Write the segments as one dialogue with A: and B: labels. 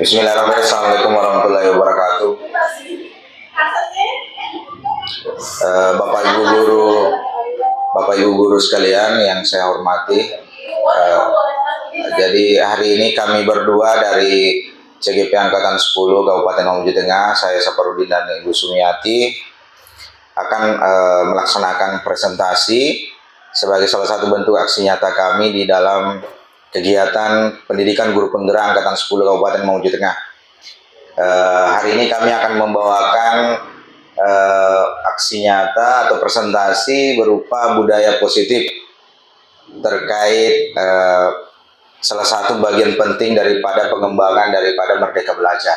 A: Bismillahirrahmanirrahim. Assalamualaikum warahmatullahi wabarakatuh. Bapak Ibu guru sekalian yang saya hormati. Jadi hari ini kami berdua dari CGP Angkatan 10 Kabupaten Mamuju Tengah, saya Saparudin dan Ibu Sumiati akan melaksanakan presentasi sebagai salah satu bentuk aksi nyata kami di dalam kegiatan pendidikan guru penggerak Angkatan 10 Kabupaten Mamuju Tengah. Hari ini kami akan membawakan aksi nyata atau presentasi berupa budaya positif terkait salah satu bagian penting daripada pengembangan daripada Merdeka Belajar.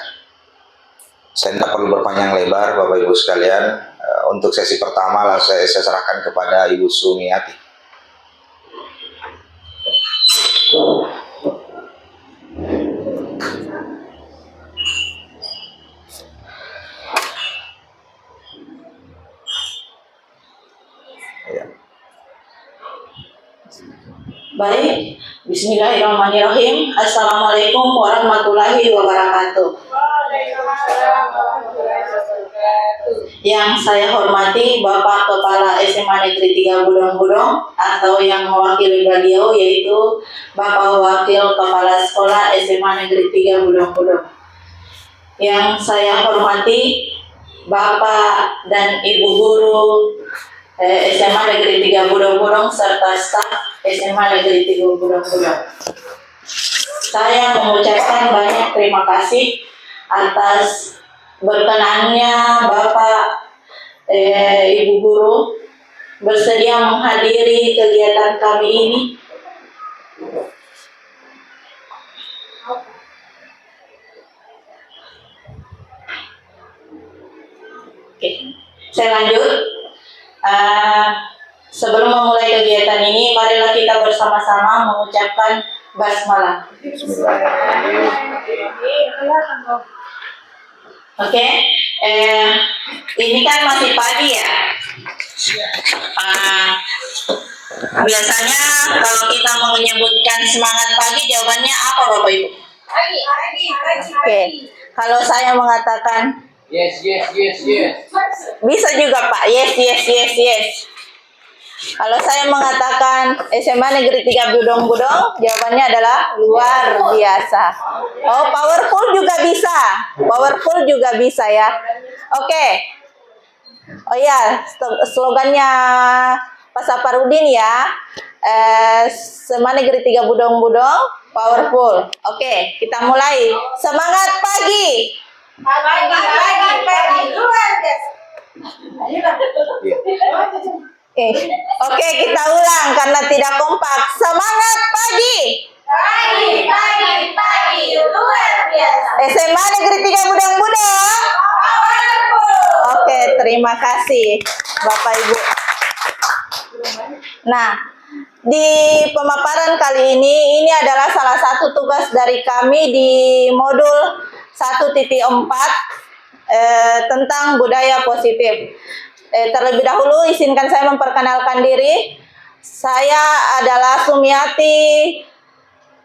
A: Saya tidak perlu berpanjang lebar Bapak Ibu sekalian. Untuk sesi pertama saya serahkan kepada Ibu Sumiati.
B: Baik, bismillahirrahmanirrahim. Assalamualaikum warahmatullahi wabarakatuh. Yang saya hormati Bapak Kepala SMA Negeri 3 Budong-Budong atau yang mewakili beliau yaitu Bapak Wakil Kepala Sekolah SMA Negeri 3 Budong-Budong. Yang saya hormati Bapak dan Ibu Guru SMA Negeri 3 Budong-Budong serta staf SMA Negeri 3 Budong-Budong. Saya mengucapkan banyak terima kasih atas berkenannya Bapak Ibu Guru bersedia menghadiri kegiatan kami ini. Oke, saya lanjut. Sebelum memulai kegiatan ini, marilah kita bersama-sama mengucapkan basmalah. Oke, ini kan masih pagi ya. Biasanya kalau kita menyebutkan semangat pagi, jawabannya apa Bapak Ibu? Pagi. Oke, kalau saya mengatakan
C: Yes.
B: bisa juga Pak, yes. Kalau saya mengatakan SMA Negeri 3 Budong-Budong, jawabannya adalah luar biasa. Oh, powerful juga bisa ya. Oke. Oh ya, slogannya Pak Saparudin ya. SMA Negeri 3 Budong-Budong, powerful. Oke, kita mulai. Semangat pagi. Pagi. Luar biasa. Oke, kita ulang karena tidak kompak. Semangat pagi. Pagi. Luar biasa. SMA Negeri 3 Budong-Budong. Oke, terima kasih Bapak Ibu. Nah, di pemaparan kali ini adalah salah satu tugas dari kami di modul 1.4 tentang budaya positif. Terlebih dahulu izinkan saya memperkenalkan diri. Saya adalah Sumiati,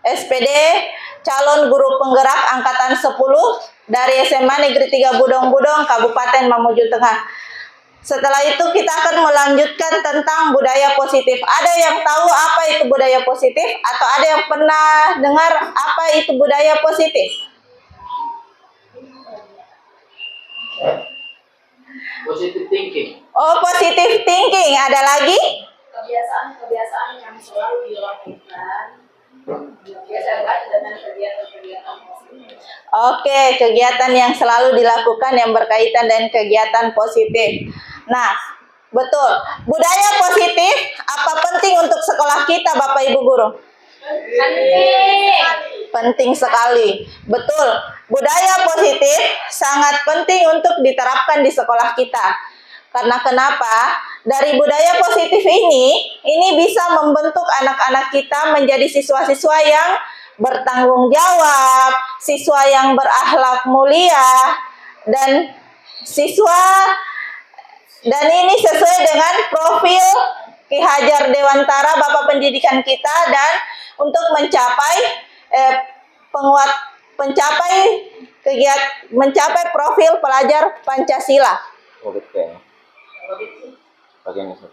B: SPD, calon guru penggerak Angkatan 10 dari SMA Negeri 3 Budong-Budong, Kabupaten Mamuju Tengah. Setelah itu kita akan melanjutkan tentang budaya positif. Ada yang tahu apa itu budaya positif? Atau ada yang pernah dengar apa itu budaya positif?
C: Positive thinking.
B: Oh, positive thinking. Ada lagi?
D: Kebiasaan yang selalu dilakukan. Kebiasaan dengan kegiatan positif.
B: Oke, kegiatan yang selalu dilakukan yang berkaitan dengan kegiatan positif. Nah, betul. Budaya positif apa penting untuk sekolah kita, Bapak Ibu Guru? Penting sekali. Betul. Budaya positif sangat penting untuk diterapkan di sekolah kita. Karena kenapa? Dari budaya positif ini bisa membentuk anak-anak kita menjadi siswa-siswa yang bertanggung jawab, siswa yang berakhlak mulia, dan ini sesuai dengan profil Ki Hajar Dewantara, Bapak Pendidikan kita, dan untuk mencapai mencapai profil pelajar Pancasila.
A: Oh, betul. Bagian itu.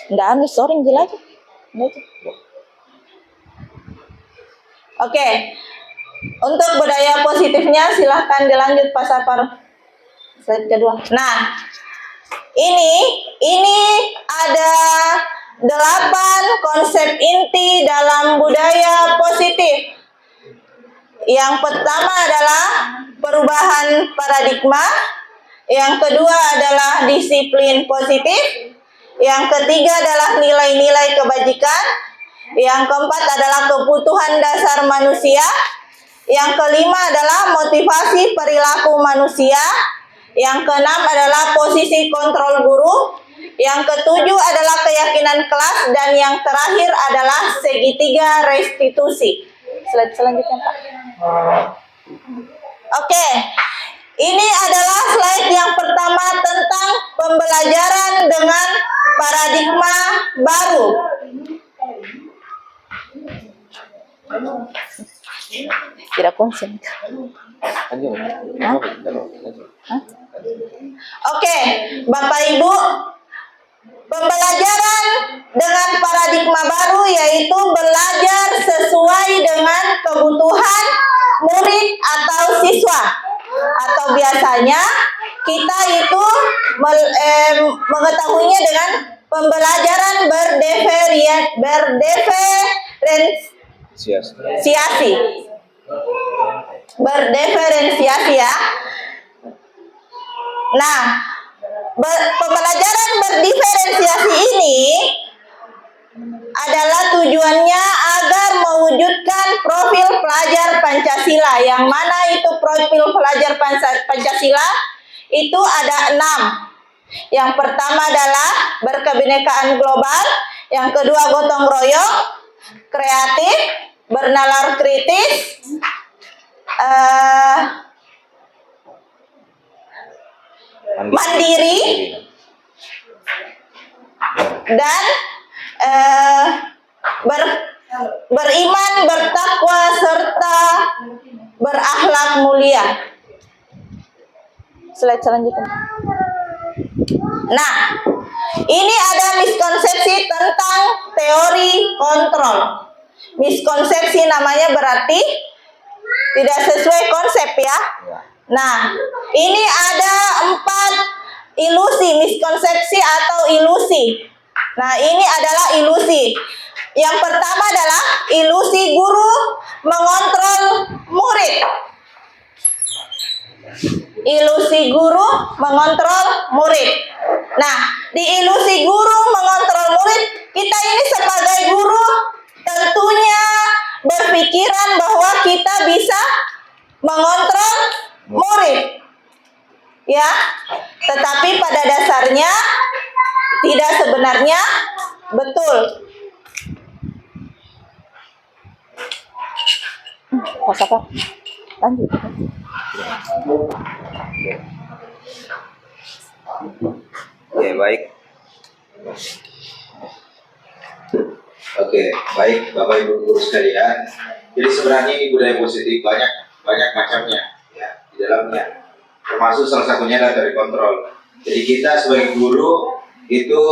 B: Nggak anu, sorry, gila aja. Oke. Untuk budaya positifnya silahkan dilanjut Pak Sapar. Slide kedua. Nah, ini ada 8 konsep inti dalam budaya positif. Yang pertama adalah perubahan paradigma. Yang kedua adalah disiplin positif. Yang ketiga adalah nilai-nilai kebajikan. Yang keempat adalah kebutuhan dasar manusia. Yang kelima adalah motivasi perilaku manusia. Yang keenam adalah posisi kontrol guru. Yang ketujuh adalah keyakinan kelas. Dan yang terakhir adalah segitiga restitusi. Slide selanjutnya, Pak. Oke. Ini adalah slide yang pertama tentang pembelajaran dengan paradigma baru. Tidak konsen. Oke, Bapak Ibu, pembelajaran dengan paradigma baru yaitu belajar sesuai dengan kebutuhan murid atau siswa. Atau biasanya kita itu mengetahuinya dengan pembelajaran berdiferensiasi ya. Nah, pembelajaran berdiferensiasi ini adalah tujuannya agar mewujudkan profil pelajar Pancasila. Yang mana itu profil pelajar Pancasila? Itu ada 6. Yang pertama adalah berkebinekaan global. Yang kedua gotong royong, kreatif, bernalar kritis, mandiri, dan beriman, bertakwa, serta berakhlak mulia. Slide selanjutnya. Nah, ini ada miskonsepsi tentang teori kontrol. Miskonsepsi namanya berarti tidak sesuai konsep ya. Nah, ini ada 4 ilusi, miskonsepsi atau ilusi. Nah, ini adalah ilusi. Yang pertama adalah ilusi guru mengontrol murid. Ilusi guru mengontrol murid. Nah, di ilusi guru mengontrol murid, kita ini sebagai guru tentunya berpikiran bahwa kita bisa mengontrol murid. Ya, tetapi pada dasarnya tidak sebenarnya betul. Pas apa? Lanjut.
A: Oke, baik. Oke, baik Bapak Ibu guru sekalian. Jadi sebenarnya ini budaya positif banyak macamnya ya di dalamnya. Termasuk salah satunya adalah dari kontrol. Jadi kita sebagai guru itu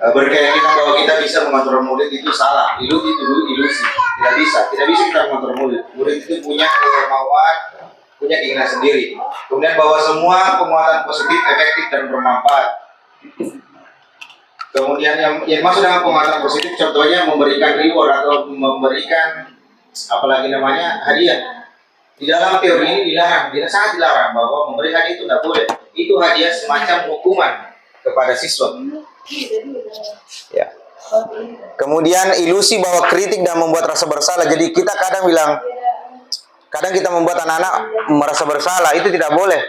A: berkeyakinan bahwa kita bisa mengontrol murid itu salah. Itu ilusi. Tidak bisa kita mengontrol murid. Murid itu punya kemauan, punya keinginan sendiri. Kemudian bahwa semua penguatan positif efektif dan bermanfaat. Kemudian yang masuk dengan penguatan positif contohnya memberikan reward atau memberikan apalagi namanya hadiah. Di dalam teori ini dilarang, sangat dilarang bahwa memberi hadiah itu tidak boleh. Itu hadiah semacam hukuman kepada siswa. Ya. Kemudian ilusi bahwa kritik dan membuat rasa bersalah. Jadi kita kadang kita membuat anak-anak merasa bersalah, itu tidak boleh.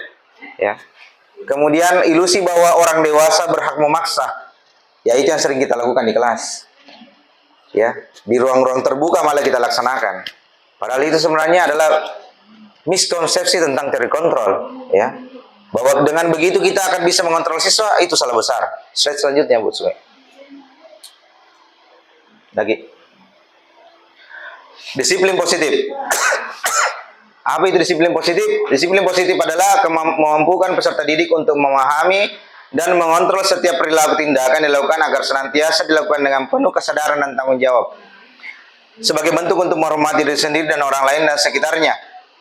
A: Ya. Kemudian ilusi bahwa orang dewasa berhak memaksa. Ya, itu yang sering kita lakukan di kelas. Ya, di ruang-ruang terbuka malah kita laksanakan. Padahal itu sebenarnya adalah miskonsepsi tentang teori kontrol, ya. Bahwa dengan begitu kita akan bisa mengontrol siswa, itu salah besar. Slide selanjutnya, Bu Sue. Lagi. Disiplin positif. Apa itu disiplin positif? Disiplin positif adalah memampukan peserta didik untuk memahami dan mengontrol setiap perilaku tindakan dilakukan agar senantiasa dilakukan dengan penuh kesadaran dan tanggung jawab. Sebagai bentuk untuk menghormati diri sendiri dan orang lain dan sekitarnya.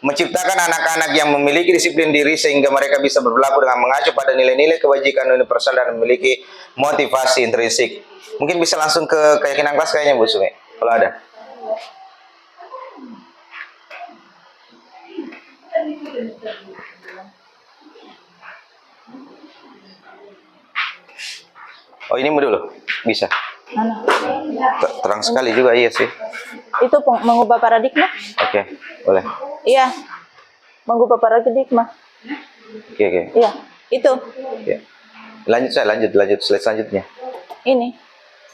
A: Menciptakan anak-anak yang memiliki disiplin diri sehingga mereka bisa berlaku dengan mengacu pada nilai-nilai kebajikan universal dan memiliki motivasi intrinsik. Mungkin bisa langsung ke keyakinan kelas kayaknya Bu Sumi, kalau ada. Oh ini dulu, bisa.
B: Mana?
A: Terang sekali juga, iya sih.
B: Itu mengubah paradigma.
A: Oke, boleh.
B: Iya, mengubah paradigma.
A: Oke.
B: Iya, itu.
A: Ya. Lanjut slide selanjutnya.
B: Ini.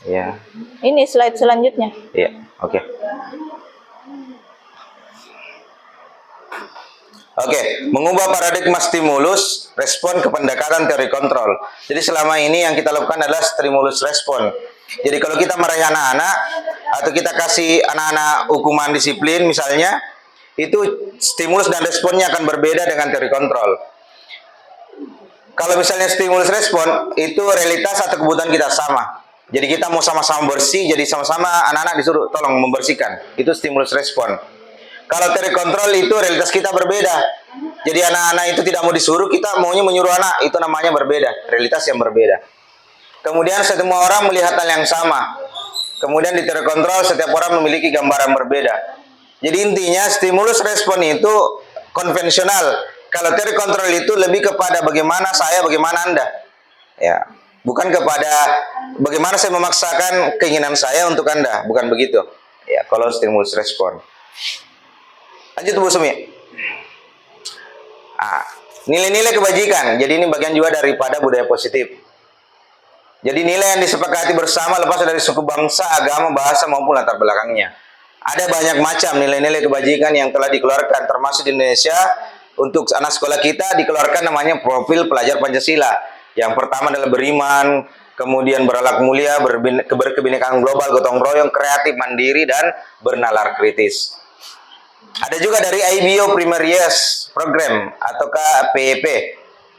A: Ya.
B: Ini slide selanjutnya.
A: Iya, oke. Oke, mengubah paradigma stimulus, respon ke pendekatan teori kontrol. Jadi selama ini yang kita lakukan adalah stimulus respon. Jadi kalau kita meraih anak-anak atau kita kasih anak-anak hukuman disiplin misalnya, itu stimulus dan responnya akan berbeda dengan teori kontrol. Kalau misalnya stimulus respon, itu realitas atau kebutuhan kita sama. Jadi kita mau sama-sama bersih, jadi sama-sama anak-anak disuruh tolong membersihkan. Itu stimulus respon. Kalau teori kontrol itu realitas kita berbeda. Jadi anak-anak itu tidak mau disuruh, kita maunya menyuruh anak. Itu namanya berbeda, realitas yang berbeda. Kemudian semua orang melihat hal yang sama. Kemudian di teori kontrol setiap orang memiliki gambaran berbeda. Jadi intinya stimulus respon itu konvensional. Kalau teori kontrol itu lebih kepada bagaimana saya, bagaimana Anda. Ya, bukan kepada bagaimana saya memaksakan keinginan saya untuk Anda, bukan begitu. Ya, kalau stimulus respon. Lanjut Bu Sumi. Nilai-nilai kebajikan. Jadi ini bagian juga daripada budaya positif. Jadi nilai yang disepakati bersama lepas dari suku bangsa, agama, bahasa maupun latar belakangnya. Ada banyak macam nilai-nilai kebajikan yang telah dikeluarkan, termasuk di Indonesia. Untuk anak sekolah kita dikeluarkan namanya profil pelajar Pancasila. Yang pertama adalah beriman, kemudian berakhlak mulia, berkebinekaan global, gotong royong, kreatif, mandiri, dan bernalar kritis. Ada juga dari IBO Primaries Program ataukah PEP.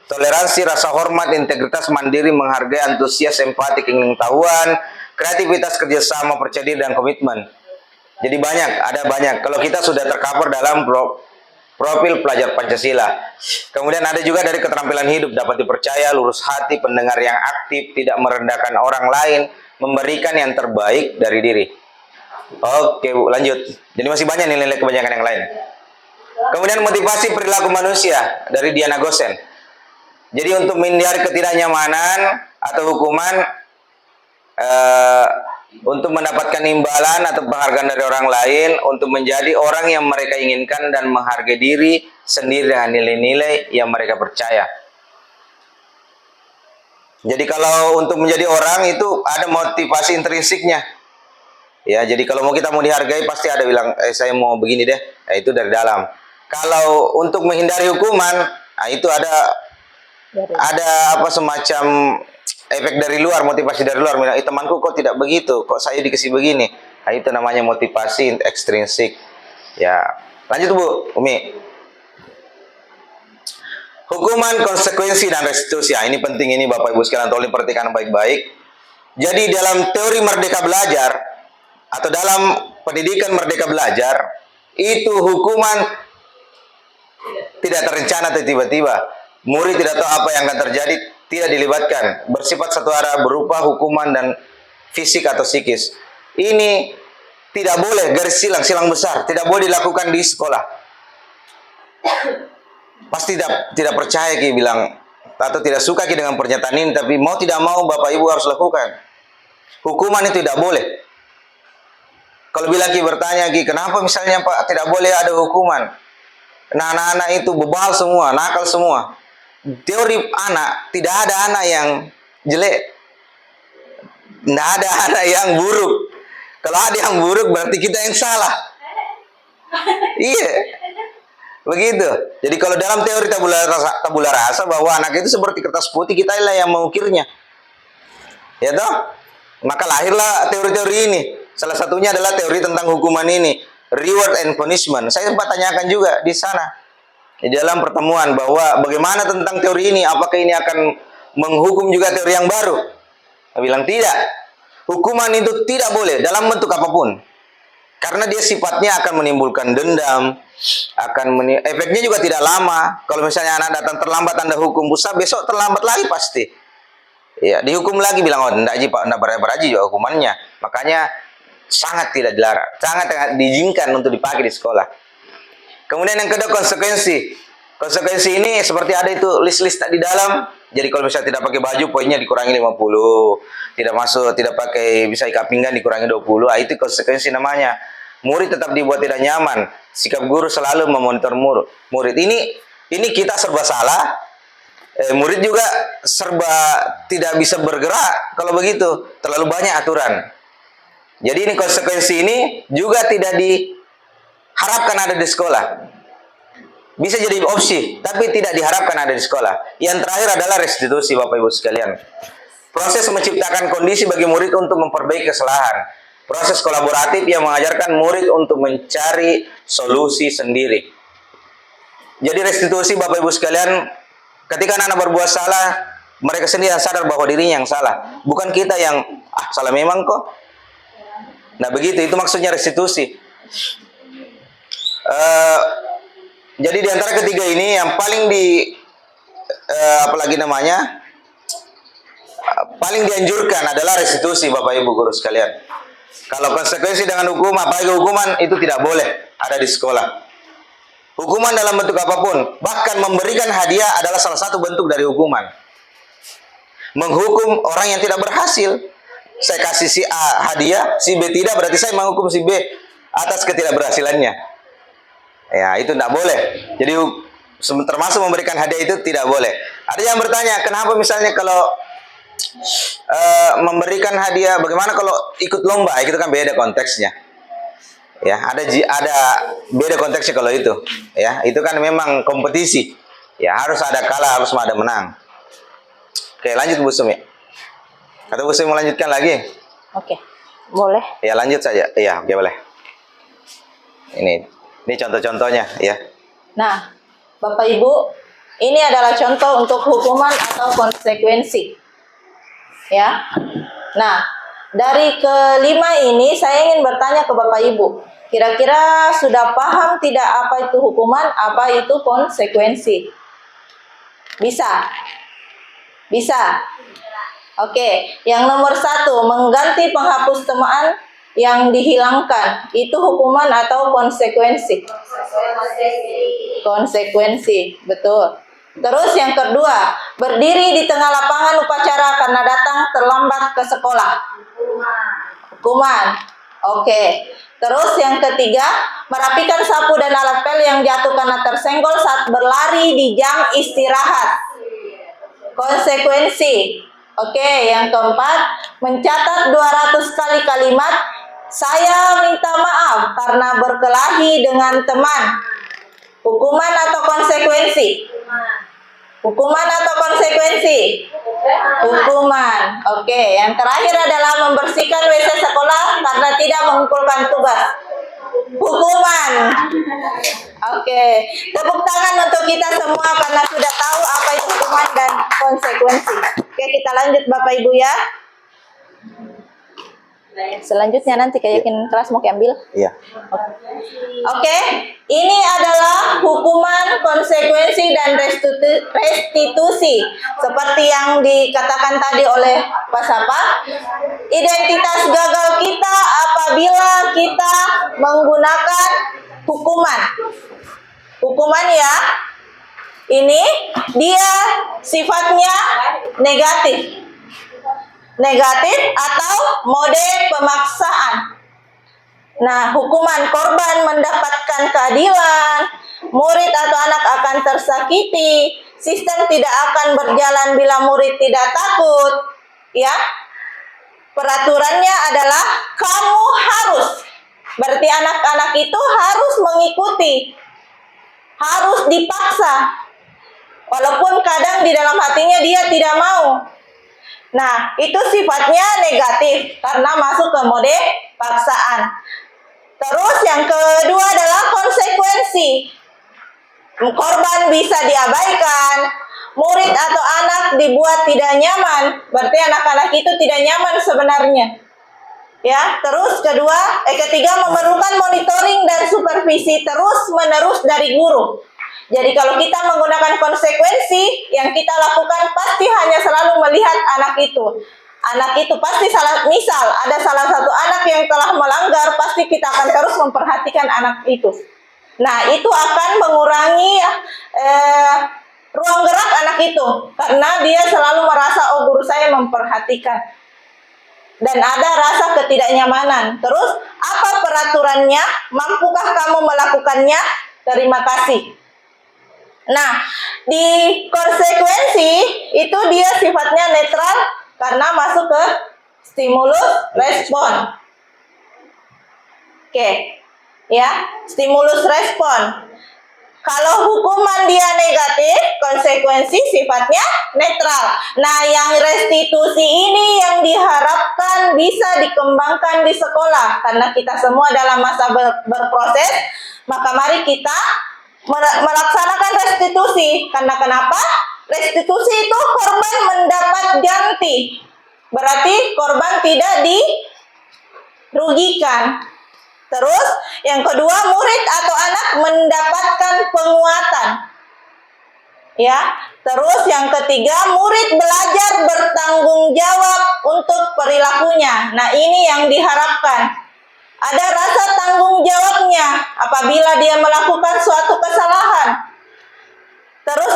A: Toleransi, rasa hormat, integritas, mandiri, menghargai, antusias, empati, pengetahuan, kreativitas, kerjasama, percaya diri, dan komitmen. Jadi ada banyak. Kalau kita sudah tercover dalam profil pelajar Pancasila. Kemudian ada juga dari keterampilan hidup, dapat dipercaya, lurus hati, pendengar yang aktif, tidak merendahkan orang lain, memberikan yang terbaik dari diri. Oke Bu, lanjut. Jadi masih banyak nilai-nilai kebanyakan yang lain. Kemudian motivasi perilaku manusia dari Diana Gosen. Jadi untuk menghindari ketidaknyamanan atau hukuman, untuk mendapatkan imbalan atau penghargaan dari orang lain, untuk menjadi orang yang mereka inginkan dan menghargai diri sendiri dengan nilai-nilai yang mereka percaya. Jadi kalau untuk menjadi orang itu ada motivasi intrinsiknya. Ya, jadi kalau kita mau dihargai pasti ada bilang, saya mau begini deh. Nah, itu dari dalam. Kalau untuk menghindari hukuman, itu ada semacam efek dari luar, motivasi dari luar. Temanku kok tidak begitu, kok saya dikasih begini. Nah, itu namanya motivasi ekstrinsik. Ya, lanjut Bu, Umi. Hukuman, konsekuensi, dan restitusi. Ini penting ini Bapak Ibu sekalian, tolong perhatikan baik-baik. Jadi dalam teori merdeka belajar atau dalam pendidikan merdeka belajar, itu hukuman tidak terencana atau tiba-tiba. Murid tidak tahu apa yang akan terjadi, tidak dilibatkan, bersifat satu arah, berupa hukuman dan fisik atau psikis. Ini tidak boleh, garis silang besar, tidak boleh dilakukan di sekolah. Pasti tidak percaya Ki bilang, atau tidak suka Ki dengan pernyataan ini, tapi mau tidak mau Bapak Ibu harus lakukan. Hukuman itu tidak boleh. Kalau bilang Ki bertanya Ki, kenapa misalnya Pak tidak boleh ada hukuman? Nah, anak-anak itu bebal semua, nakal semua. Teori anak, tidak ada anak yang jelek. Tidak ada anak yang buruk. Kalau ada yang buruk berarti kita yang salah. Iya. Begitu. Jadi kalau dalam teori tabula rasa bahwa anak itu seperti kertas putih, kita lah yang mengukirnya. Ya toh? Maka lahirlah teori-teori ini. Salah satunya adalah teori tentang hukuman ini, reward and punishment. Saya sempat tanyakan juga di sana di dalam pertemuan bahwa bagaimana tentang teori ini, apakah ini akan menghukum juga teori yang baru? Saya bilang tidak. Hukuman itu tidak boleh dalam bentuk apapun. Karena dia sifatnya akan menimbulkan dendam, efeknya juga tidak lama. Kalau misalnya anak datang terlambat Anda hukum, besok terlambat lagi pasti. Ya, dihukum lagi bilang, oh enggak Pak, enggak berat-berat juga hukumannya. Makanya sangat tidak dilarang, sangat diizinkan untuk dipakai di sekolah. Kemudian yang kedua, konsekuensi. Konsekuensi ini seperti ada itu list-list di dalam. Jadi kalau misalnya tidak pakai baju, poinnya dikurangi 50. Tidak masuk, tidak pakai bisa ikat pinggang dikurangi 20. Itu konsekuensi namanya. Murid tetap dibuat tidak nyaman. Sikap guru selalu memonitor murid. Ini kita serba salah. Murid juga serba tidak bisa bergerak kalau begitu. Terlalu banyak aturan. Jadi ini konsekuensi ini juga tidak diharapkan ada di sekolah. Bisa jadi opsi, tapi tidak diharapkan ada di sekolah. Yang terakhir adalah restitusi, Bapak Ibu sekalian. Proses menciptakan kondisi bagi murid untuk memperbaiki kesalahan. Proses kolaboratif yang mengajarkan murid untuk mencari solusi sendiri. Jadi restitusi, Bapak Ibu sekalian, ketika anak-anak berbuat salah, mereka sendiri yang sadar bahwa dirinya yang salah. Bukan kita yang, salah memang kok. Nah begitu, itu maksudnya restitusi. Jadi di antara ketiga ini yang paling paling dianjurkan adalah restitusi, Bapak Ibu guru sekalian. Kalau konsekuensi dengan hukum, apalagi hukuman, itu tidak boleh ada di sekolah. Hukuman dalam bentuk apapun, bahkan memberikan hadiah adalah salah satu bentuk dari hukuman. Menghukum orang yang tidak berhasil. Saya kasih si A hadiah, si B tidak, berarti saya menghukum si B atas ketidakberhasilannya. Ya, itu tidak boleh. Jadi termasuk memberikan hadiah itu tidak boleh. Ada yang bertanya, kenapa misalnya kalau memberikan hadiah, bagaimana kalau ikut lomba? Itu kan beda konteksnya. Ya, ada beda konteksnya kalau itu. Ya, itu kan memang kompetisi. Ya, harus ada kalah, harus ada menang. Oke, lanjut Bu Sumi. Atau Bu Sumi mau lanjutkan lagi?
B: Oke, boleh.
A: Ya, lanjut saja. Iya, oke boleh. Ini contoh-contohnya, ya.
B: Nah, Bapak Ibu, ini adalah contoh untuk hukuman atau konsekuensi. Ya. Nah, dari kelima ini saya ingin bertanya ke Bapak Ibu. Kira-kira sudah paham tidak apa itu hukuman, apa itu konsekuensi? Bisa? Bisa? Oke, yang nomor 1, mengganti penghapus temaan yang dihilangkan. Itu hukuman atau konsekuensi? Konsekuensi, betul. Terus yang kedua, berdiri di tengah lapangan upacara karena datang terlambat ke sekolah. Hukuman. Oke. Terus yang ketiga, merapikan sapu dan alat pel yang jatuh karena tersenggol saat berlari di jam istirahat. Konsekuensi. Oke, yang keempat, mencatat 200 kali kalimat saya minta maaf karena berkelahi dengan teman. Hukuman atau konsekuensi? Hukuman atau konsekuensi? Hukuman. Oke, yang terakhir adalah membersihkan WC sekolah karena tidak mengumpulkan tugas. Hukuman. Oke, tepuk tangan untuk kita semua karena sudah tahu apa itu hukuman dan konsekuensi. Oke, kita lanjut Bapak Ibu ya. Selanjutnya nanti yakin kelas mau ambil.
A: Iya.
B: Oke, ini adalah hukuman, konsekuensi, dan restitusi. Seperti yang dikatakan tadi oleh Pak Sapa, identitas gagal kita apabila kita menggunakan hukuman. Hukuman ya, ini dia sifatnya negatif. Negatif atau mode pemaksaan. Nah, hukuman korban mendapatkan keadilan, murid atau anak akan tersakiti, sistem tidak akan berjalan bila murid tidak takut, ya. Peraturannya adalah kamu harus, berarti anak-anak itu harus mengikuti, harus dipaksa, walaupun kadang di dalam hatinya dia tidak mau. Nah, itu sifatnya negatif karena masuk ke mode paksaan. Terus yang kedua adalah konsekuensi. Korban bisa diabaikan, murid atau anak dibuat tidak nyaman. Berarti anak-anak itu tidak nyaman sebenarnya. Ya, terus ketiga memerlukan monitoring dan supervisi terus-menerus dari guru. Jadi kalau kita menggunakan konsekuensi, yang kita lakukan pasti hanya selalu melihat anak itu. Anak itu pasti misal ada salah satu anak yang telah melanggar, pasti kita akan terus memperhatikan anak itu. Nah, itu akan mengurangi ruang gerak anak itu, karena dia selalu merasa, oh guru saya memperhatikan. Dan ada rasa ketidaknyamanan. Terus, apa peraturannya? Mampukah kamu melakukannya? Terima kasih. Nah, di konsekuensi itu dia sifatnya netral karena masuk ke stimulus respon. Oke. Ya, stimulus respon. Kalau hukuman dia negatif, konsekuensi sifatnya netral. Nah, yang restitusi ini yang diharapkan bisa dikembangkan di sekolah. Karena kita semua dalam masa berproses, maka mari kita melaksanakan restitusi. Karena kenapa? Restitusi itu korban mendapat ganti. Berarti korban tidak dirugikan. Terus yang kedua, murid atau anak mendapatkan penguatan. Ya. Terus yang ketiga, murid belajar bertanggung jawab untuk perilakunya. Nah, ini yang diharapkan. Ada rasa tanggung jawabnya apabila dia melakukan suatu kesalahan. Terus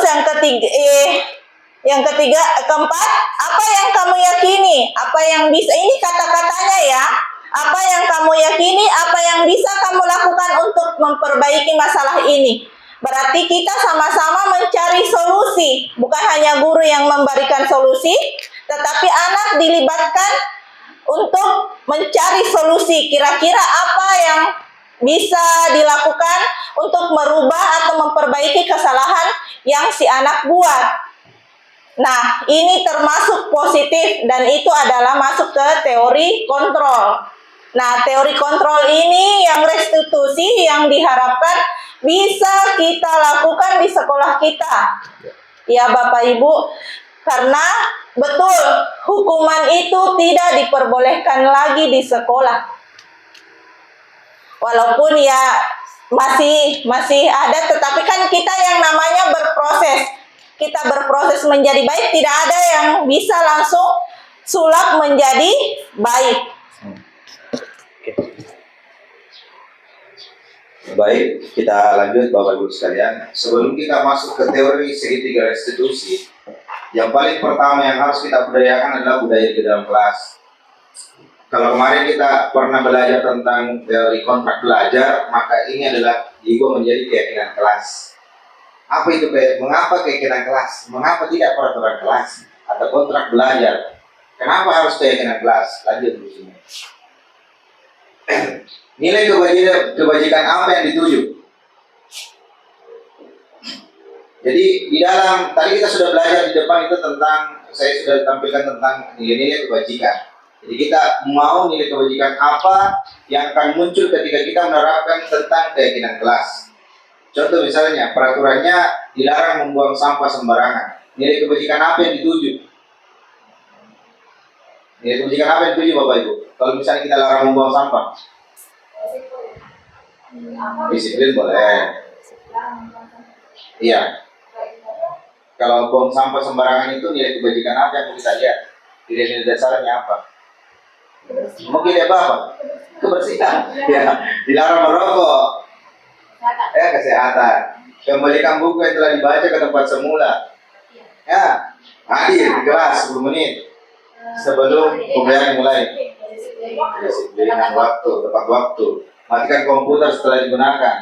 B: keempat, apa yang kamu yakini? Apa yang bisa, ini kata-katanya ya. Apa yang kamu yakini, apa yang bisa kamu lakukan untuk memperbaiki masalah ini. Berarti kita sama-sama mencari solusi. Bukan hanya guru yang memberikan solusi, tetapi anak dilibatkan untuk mencari solusi. Kira-kira apa yang bisa dilakukan untuk merubah atau memperbaiki kesalahan yang si anak buat. Nah, ini termasuk positif dan itu adalah masuk ke teori kontrol. Nah, teori kontrol ini yang restitusi yang diharapkan bisa kita lakukan di sekolah kita. Ya Bapak Ibu, karena betul hukuman itu tidak diperbolehkan lagi di sekolah. Walaupun ya masih ada, tetapi kan kita yang namanya berproses. Kita berproses menjadi baik, tidak ada yang bisa langsung sulap menjadi baik.
A: Baik, kita lanjut Bapak Ibu sekalian. Sebelum kita masuk ke teori segitiga restitusi, yang paling pertama yang harus kita budayakan adalah budaya di dalam kelas. Kalau kemarin kita pernah belajar tentang teori kontrak belajar, maka ini adalah juga menjadi keyakinan kelas. Apa itu? Mengapa keyakinan kelas? Mengapa tidak peraturan kelas atau kontrak belajar? Kenapa harus keyakinan kelas? Lanjut di sini. Nilai kebajikan apa yang dituju? Jadi di dalam tadi kita sudah belajar di depan itu tentang, saya sudah tampilkan tentang nilai-nilai kebajikan. Jadi kita mau nilai kebajikan apa yang akan muncul ketika kita menerapkan tentang keyakinan kelas. Contoh misalnya peraturannya dilarang membuang sampah sembarangan. Nilai kebajikan apa yang dituju? Nilai kebajikan apa yang dituju Bapak Ibu? Kalau misalnya kita larang membuang sampah, disiplin boleh. Iya. Kalau buang sampah sembarangan itu nilai kebajikan apa yang kita lihat? Nilai dasarnya apa? Mungkin apa? Kebersihan. Ya. Dilarang merokok. Kesehatan. Kembalikan buku yang telah dibaca ke tempat semula. Ya. Hadir di kelas 10 menit sebelum pembelajaran mulai. Disiplin waktu, tepat waktu. Matikan komputer setelah digunakan.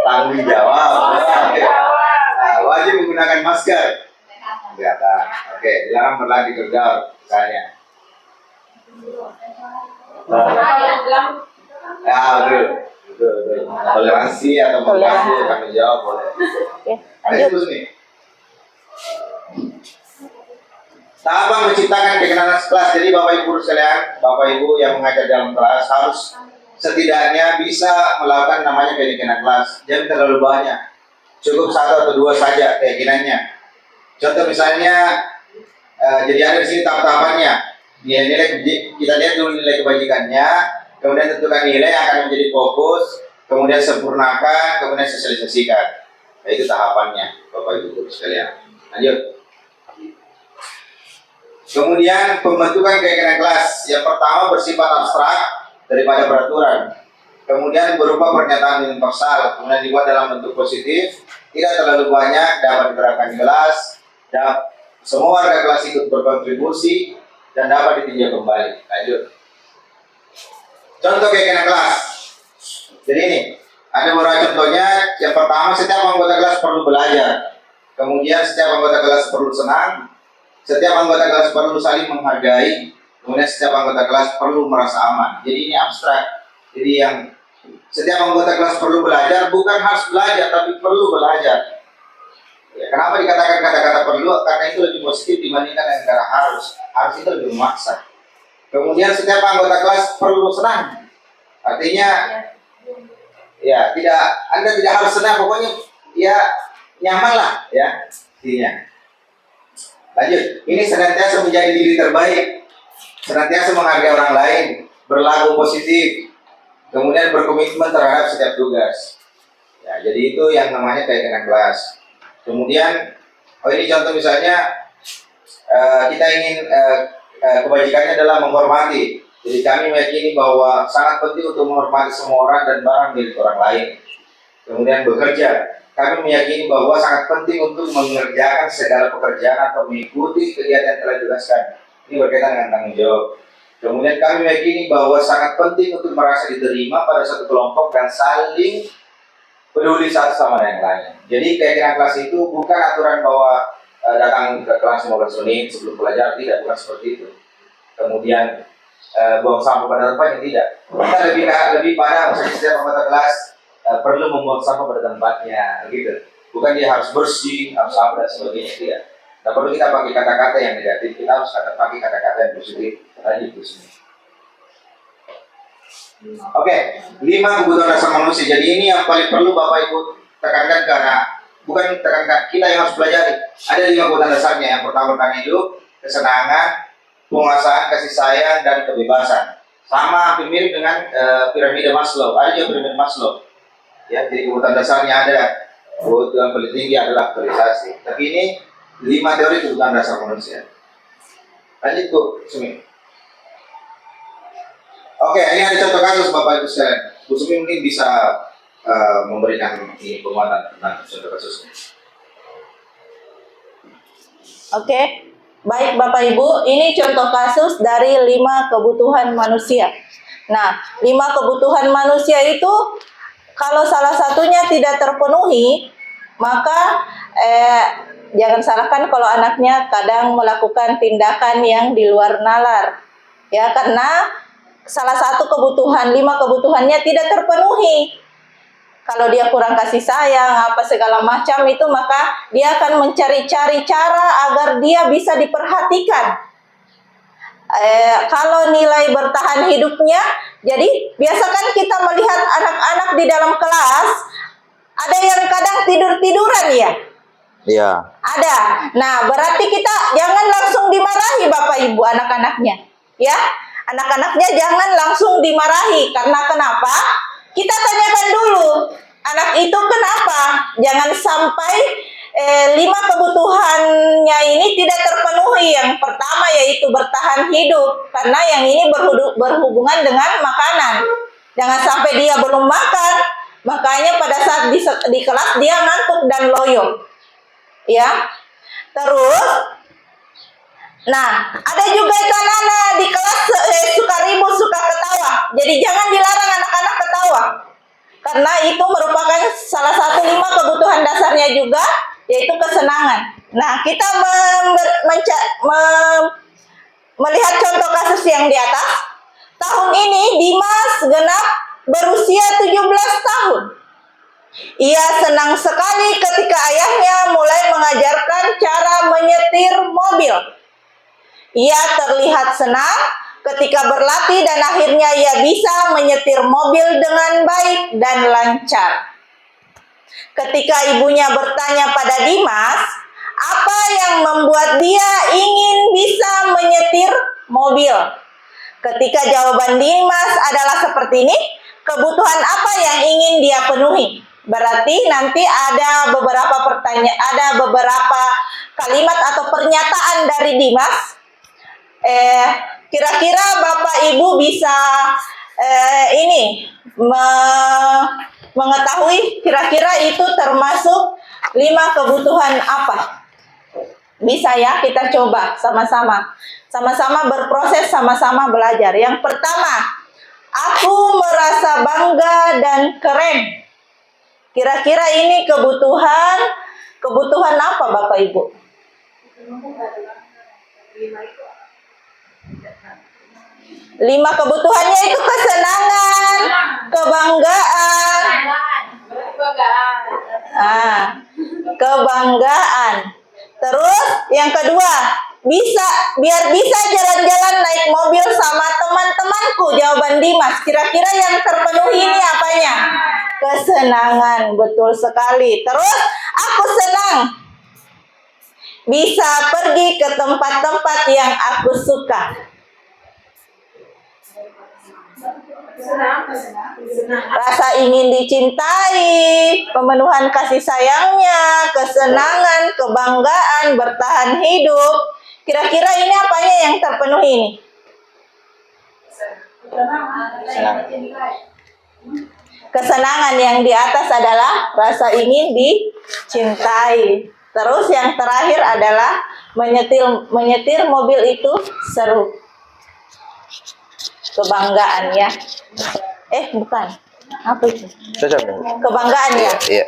A: Tanggung jawab. Nah, wajib menggunakan masker. Kesehatan. Oke, dilarang berlari kerja misalnya. Ya, betul. Toleransi atau mengganggu tanggung jawab boleh.
B: Oke, lanjut.
A: Terus nih. Tahapan menciptakan kekenalan kelas. Jadi Bapak Ibu sekalian, Bapak Ibu yang mengajar dalam kelas harus setidaknya bisa melakukan namanya kekenalan kelas. Jangan terlalu banyak. Cukup 1 atau 2 saja keyakinannya. Contoh misalnya, jadi ada di sini tahap-tahapannya. Nilai kita lihat dulu nilai kebajikannya, kemudian tentukan nilai yang akan menjadi fokus, kemudian sempurnakan, kemudian sosialisasikan. Nah, itu tahapannya, Bapak Ibu sekalian. Lanjut. Kemudian pembentukan keyakinan kelas. Yang pertama bersifat abstrak daripada peraturan. Kemudian berupa pernyataan universal, kemudian dibuat dalam bentuk positif, tidak terlalu banyak, dapat diterapkan di kelas, semua warga kelas ikut berkontribusi, dan dapat ditinjau kembali. Lanjut. Contoh keyakinan kelas. Jadi ini, ada beberapa contohnya. Yang pertama, setiap anggota kelas perlu belajar. Kemudian setiap anggota kelas perlu senang. Setiap anggota kelas perlu saling menghargai. Kemudian setiap anggota kelas perlu merasa aman. Jadi ini abstrak. Jadi yang setiap anggota kelas perlu belajar, bukan harus belajar, tapi perlu belajar. Ya, kenapa dikatakan kata-kata perlu? Karena itu lebih positif dibandingkan dengan kata harus. Harus itu lebih memaksa. Kemudian setiap anggota kelas perlu senang. Artinya, ya Anda tidak harus senang, pokoknya ya nyaman lah, ya. Intinya. Lanjut, ini senantiasa menjadi diri terbaik, senantiasa menghargai orang lain, berlaku positif, kemudian berkomitmen terhadap setiap tugas. Ya, jadi itu yang namanya keyakinan kelas. Kemudian, ini contoh misalnya, kita ingin kebajikannya adalah menghormati. Jadi kami meyakini bahwa sangat penting untuk menghormati semua orang dan barang milik orang lain. Kemudian bekerja. Kami meyakini bahwa sangat penting untuk mengerjakan segala pekerjaan atau mengikuti kegiatan yang telah ditugaskan. Ini berkaitan dengan tanggung jawab. Kemudian kami meyakini bahwa sangat penting untuk merasa diterima pada satu kelompok dan saling peduli satu sama yang lain. Jadi keyakinan kelas itu bukan aturan bahwa datang ke kelas 15 menit sebelum belajar, tidak, bukan seperti itu. Kemudian buang sampah pada tempatnya, tidak. Kita lebih pada misalnya setiap anggota kelas perlu membuang sampah pada tempatnya, gitu. Bukan dia harus bersih, harus apa dan sebagainya, tidak. Tidak perlu kita pakai kata-kata yang negatif, kita harus pakai kata-kata yang positif. Lanjut di sini. Oke, 5 kebutuhan dasar manusia. Jadi ini yang paling perlu Bapak Ibu tekankan, karena bukan tekankan, kita yang harus pelajari. Ada 5 kebutuhan dasarnya. Yang pertama bertahan hidup, kesenangan, penguasaan, kasih sayang, dan kebebasan. Sama hampir mirip dengan piramida Maslow. Ada juga piramida Maslow. Ya, jadi kebutuhan dasarnya ada. Kebutuhan paling tinggi adalah aktualisasi. Tapi ini 5 teori kebutuhan dasar manusia. Lanjut Bu Sumi. Oke, ini ada contoh kasus Bapak Ibu sekalian. Bu Sumi mungkin bisa memberikan ini penguatan tentang contoh kasusnya.
B: Oke, baik Bapak Ibu, ini contoh kasus dari 5 kebutuhan manusia. Nah, 5 kebutuhan manusia itu kalau salah satunya tidak terpenuhi, maka jangan salahkan kalau anaknya kadang melakukan tindakan yang di luar nalar. Ya, karena salah satu kebutuhan, 5 kebutuhannya tidak terpenuhi. Kalau dia kurang kasih sayang, apa segala macam itu, maka dia akan mencari-cari cara agar dia bisa diperhatikan. Kalau nilai bertahan hidupnya, jadi biasakan kita melihat anak-anak di dalam kelas, ada yang kadang tidur-tiduran ya.
A: Iya.
B: Ada. Nah, berarti kita jangan langsung dimarahi Bapak Ibu anak-anaknya. Ya, anak-anaknya jangan langsung dimarahi. Karena kenapa? Kita tanyakan dulu, anak itu kenapa? Jangan sampai 5 kebutuhannya ini tidak terpenuhi. Yang pertama yaitu bertahan hidup, karena yang ini berhubungan dengan makanan. Jangan sampai dia belum makan, makanya pada saat di kelas dia ngantuk dan loyo. Ya, terus, nah ada juga anak-anak di kelas suka ribut, suka ketawa. Jadi jangan dilarang anak-anak ketawa, karena itu merupakan salah satu 5 kebutuhan dasarnya juga, yaitu kesenangan. Nah, kita melihat contoh kasus yang di atas. Tahun ini Dimas genap berusia 17 tahun. Ia senang sekali ketika ayahnya mulai mengajarkan cara menyetir mobil. Ia terlihat senang ketika berlatih dan akhirnya ia bisa menyetir mobil dengan baik dan lancar. Ketika ibunya bertanya pada Dimas, apa yang membuat dia ingin bisa menyetir mobil? Ketika jawaban Dimas adalah seperti ini, kebutuhan apa yang ingin dia penuhi? Berarti nanti ada beberapa kalimat atau pernyataan dari Dimas. Kira-kira Bapak Ibu bisa mengetahui kira-kira itu termasuk 5 kebutuhan apa? Bisa ya, kita coba sama-sama. Sama-sama berproses, sama-sama belajar. Yang pertama, aku merasa bangga dan keren. Kira-kira ini kebutuhan apa Bapak Ibu? 5 kebutuhannya itu kesenangan, kebanggaan. Kebanggaan. Terus yang kedua, biar bisa jalan-jalan naik mobil sama teman-temanku. Jawaban Dimas. Kira-kira yang terpenuhi ini apanya? Kesenangan, betul sekali. Terus aku senang bisa pergi ke tempat-tempat yang aku suka. Rasa ingin dicintai, pemenuhan kasih sayangnya, kesenangan, kebanggaan, bertahan hidup. Kira-kira ini apanya yang terpenuhi ini? Kesenangan yang di atas adalah rasa ingin dicintai. Terus yang terakhir adalah menyetir mobil itu seru. Kebanggaan ya. Bukan. Apa itu? Kebanggaan ya?
A: Iya.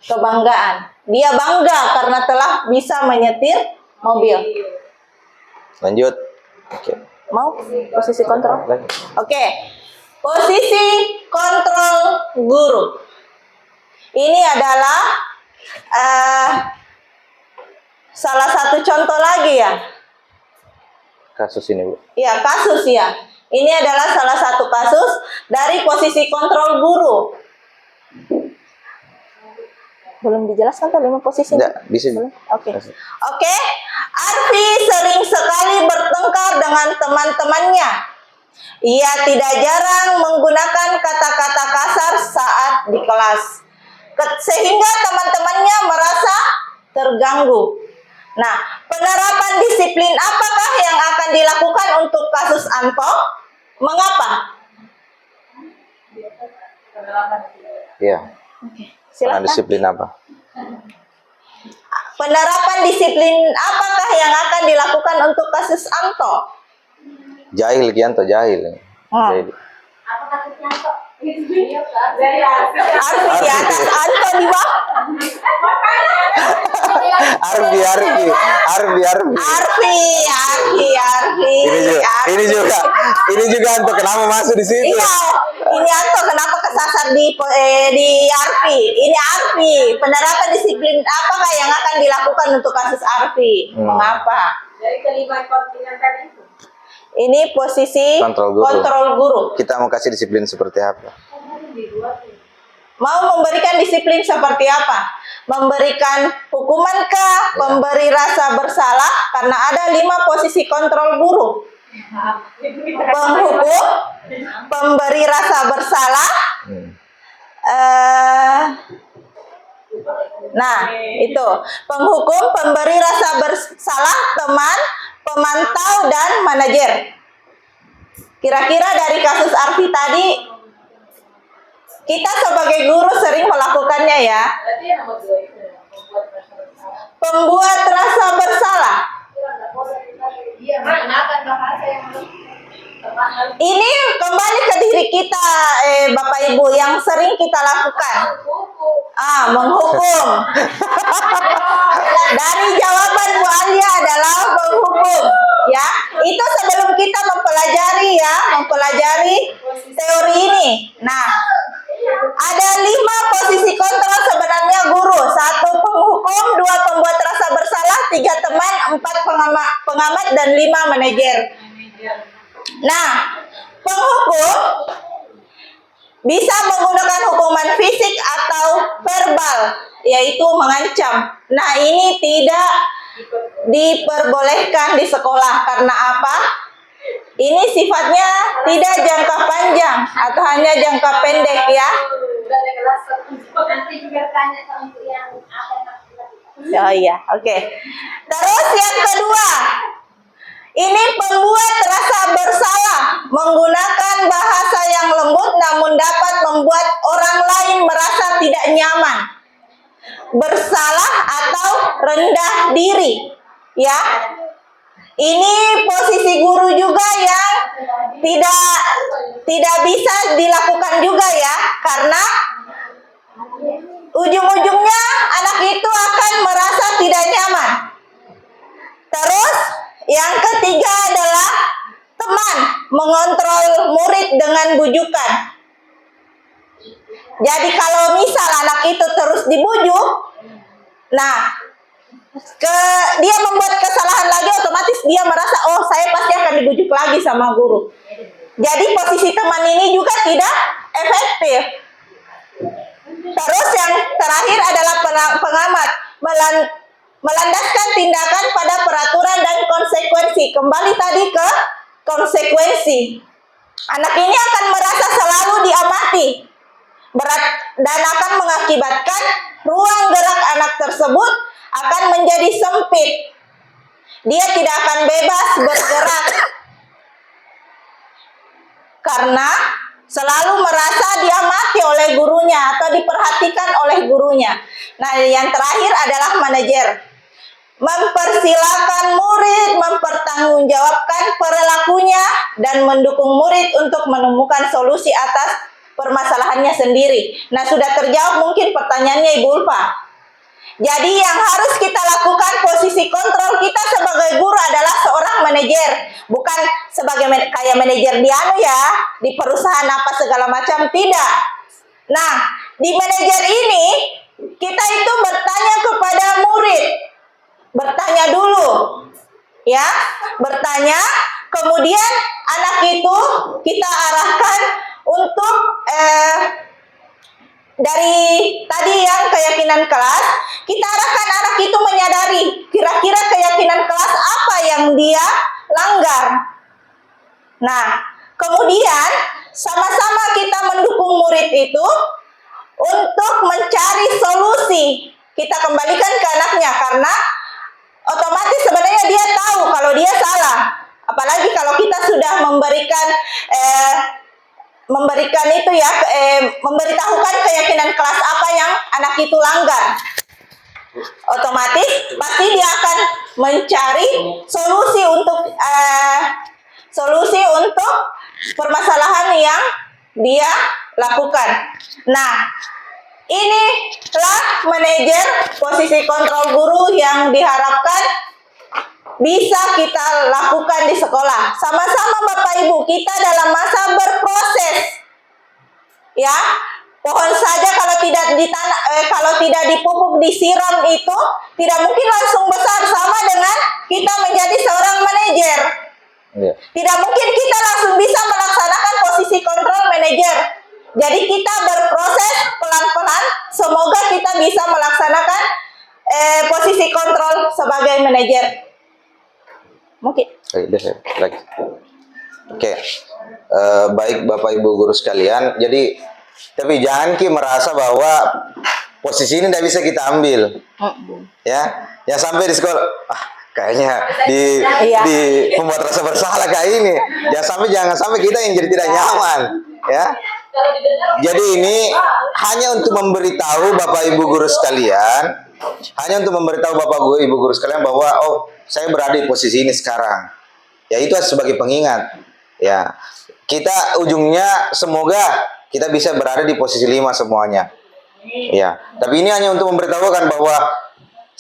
B: Kebanggaan. Dia bangga karena telah bisa menyetir mobil.
A: Lanjut. Oke.
B: Mau posisi kontrol? Oke. Posisi kontrol guru. Ini adalah salah satu contoh lagi ya.
A: Kasus ini, Bu.
B: Ya, kasus ya. Ini adalah salah satu kasus dari posisi kontrol guru. Belum dijelaskan tuh 5 posisi?
A: Enggak, bisa.
B: Oke. Arfi sering sekali bertengkar dengan teman-temannya. Ia tidak jarang menggunakan kata-kata kasar saat di kelas, sehingga teman-temannya merasa terganggu. Nah, penerapan disiplin apakah yang akan dilakukan untuk kasus Anto? Mengapa?
A: Iya.
B: Silakan.
A: Disiplin apa?
B: Penerapan disiplin apakah yang akan dilakukan untuk kasus Anto?
A: Jahil Kianto, jahil. Jahil.
D: Apa kasusnya kok?
B: Arfi di atas, Anto di bawah. Arfi.
A: Ini juga Anto kenapa masuk di situ?
B: Iya, ini Anto kenapa kesasar di Arfi? Ini Arfi. Penerapan disiplin apakah yang akan dilakukan untuk kasus Arfi? Mengapa?
D: Dari kelima kontinen tadi itu.
B: Ini posisi
A: Kontrol
B: guru.
A: Kita mau kasih disiplin seperti apa?
B: Mau memberikan disiplin seperti apa? Memberikan hukumankah? Memberi rasa bersalah? Karena ada 5 posisi kontrol guru. Penghukum, pemberi rasa bersalah. Nah, itu. Penghukum, pemberi rasa bersalah, teman, pemantau, dan manajer. Kira-kira dari kasus Arfi tadi, kita sebagai guru sering melakukannya ya.
D: Berarti yang nomor 2 itu
B: Pembuat rasa bersalah.
D: Iya, mengenakan bahasa yang
B: Ini kembali ke diri kita, Bapak Ibu, yang sering kita lakukan. Menghukum. Dari jawaban Bu Alia adalah menghukum. Ya, itu sebelum kita mempelajari teori ini. Nah, ada 5 posisi kontrol sebenarnya guru. 1 penghukum, 2 pembuat rasa bersalah, 3 teman, 4 pengamat pengamat, dan 5 manajer. Nah, penghukum bisa menggunakan hukuman fisik atau verbal, yaitu mengancam. Nah, ini tidak diperbolehkan di sekolah. Karena apa? Ini sifatnya tidak jangka panjang atau hanya jangka pendek ya.
D: Udah ada kelas 1. Nanti juga tanya untuk yang apa yang harus dilakukan.
B: Oh iya, oke. Terus yang kedua, ini pembuat rasa bersalah menggunakan bahasa yang lembut namun dapat membuat orang lain merasa tidak nyaman, bersalah atau rendah diri. Ya, ini posisi guru juga yang tidak bisa dilakukan juga ya, karena ujung-ujungnya anak itu akan merasa tidak nyaman. Terus yang ketiga adalah teman mengontrol murid dengan bujukan. Jadi kalau misal anak itu terus dibujuk, nah dia membuat kesalahan lagi, otomatis dia merasa, oh saya pasti akan dibujuk lagi sama guru. Jadi posisi teman ini juga tidak efektif. Terus yang terakhir adalah pengamat melandaskan tindakan pada peraturan dan konsekuensi. Kembali tadi ke konsekuensi. Anak ini akan merasa selalu diamati dan akan mengakibatkan ruang gerak anak tersebut akan menjadi sempit. Dia tidak akan bebas bergerak karena selalu merasa diamati oleh gurunya atau diperhatikan oleh gurunya. Nah, yang terakhir adalah manajer. Mempersilahkan murid mempertanggungjawabkan perilakunya dan mendukung murid untuk menemukan solusi atas permasalahannya sendiri. Nah, sudah terjawab mungkin pertanyaannya Ibu Ulfa. Jadi yang harus kita lakukan, posisi kontrol kita sebagai guru adalah seorang manajer, bukan sebagai kayak manajer di di perusahaan apa segala macam, tidak. Nah, di manajer ini kita itu bertanya kepada murid, bertanya dulu, ya, bertanya, kemudian anak itu kita arahkan untuk dari tadi yang keyakinan kelas, kita arahkan anak itu menyadari kira-kira keyakinan kelas apa yang dia langgar. Nah, kemudian sama-sama kita mendukung murid itu untuk mencari solusi. Kita kembalikan ke anaknya karena otomatis sebenarnya dia tahu kalau dia salah. Apalagi kalau kita sudah memberikan itu ya, memberitahukan keyakinan kelas apa yang anak itu langgar, otomatis pasti dia akan mencari solusi untuk permasalahan yang dia lakukan. Nah, inilah manajer posisi kontrol guru yang diharapkan bisa kita lakukan di sekolah. Sama-sama Bapak Ibu, kita dalam masa berproses. Ya, pohon saja kalau tidak dipupuk, disiram itu tidak mungkin langsung besar, sama dengan kita menjadi seorang manajer.
A: Iya.
B: Tidak mungkin kita langsung bisa melaksanakan posisi kontrol manajer. Jadi kita berproses pelan-pelan, semoga kita bisa melaksanakan posisi kontrol sebagai manajer. Mungkin.
A: Lagi. Oke. Baik Bapak Ibu guru sekalian, jadi tapi jangan merasa bahwa posisi ini tidak bisa kita ambil. Ya, yang sampai di sekolah kayaknya di membuat rasa bersalah kayak ini. Jangan sampai kita yang jadi tidak nyaman, ya. Jadi ini hanya untuk memberitahu Bapak Ibu guru sekalian, Ibu guru sekalian bahwa oh, saya berada di posisi ini sekarang. Ya, itu sebagai pengingat. Ya, kita ujungnya semoga kita bisa berada di posisi 5 semuanya. Ya, tapi ini hanya untuk memberitahukan bahwa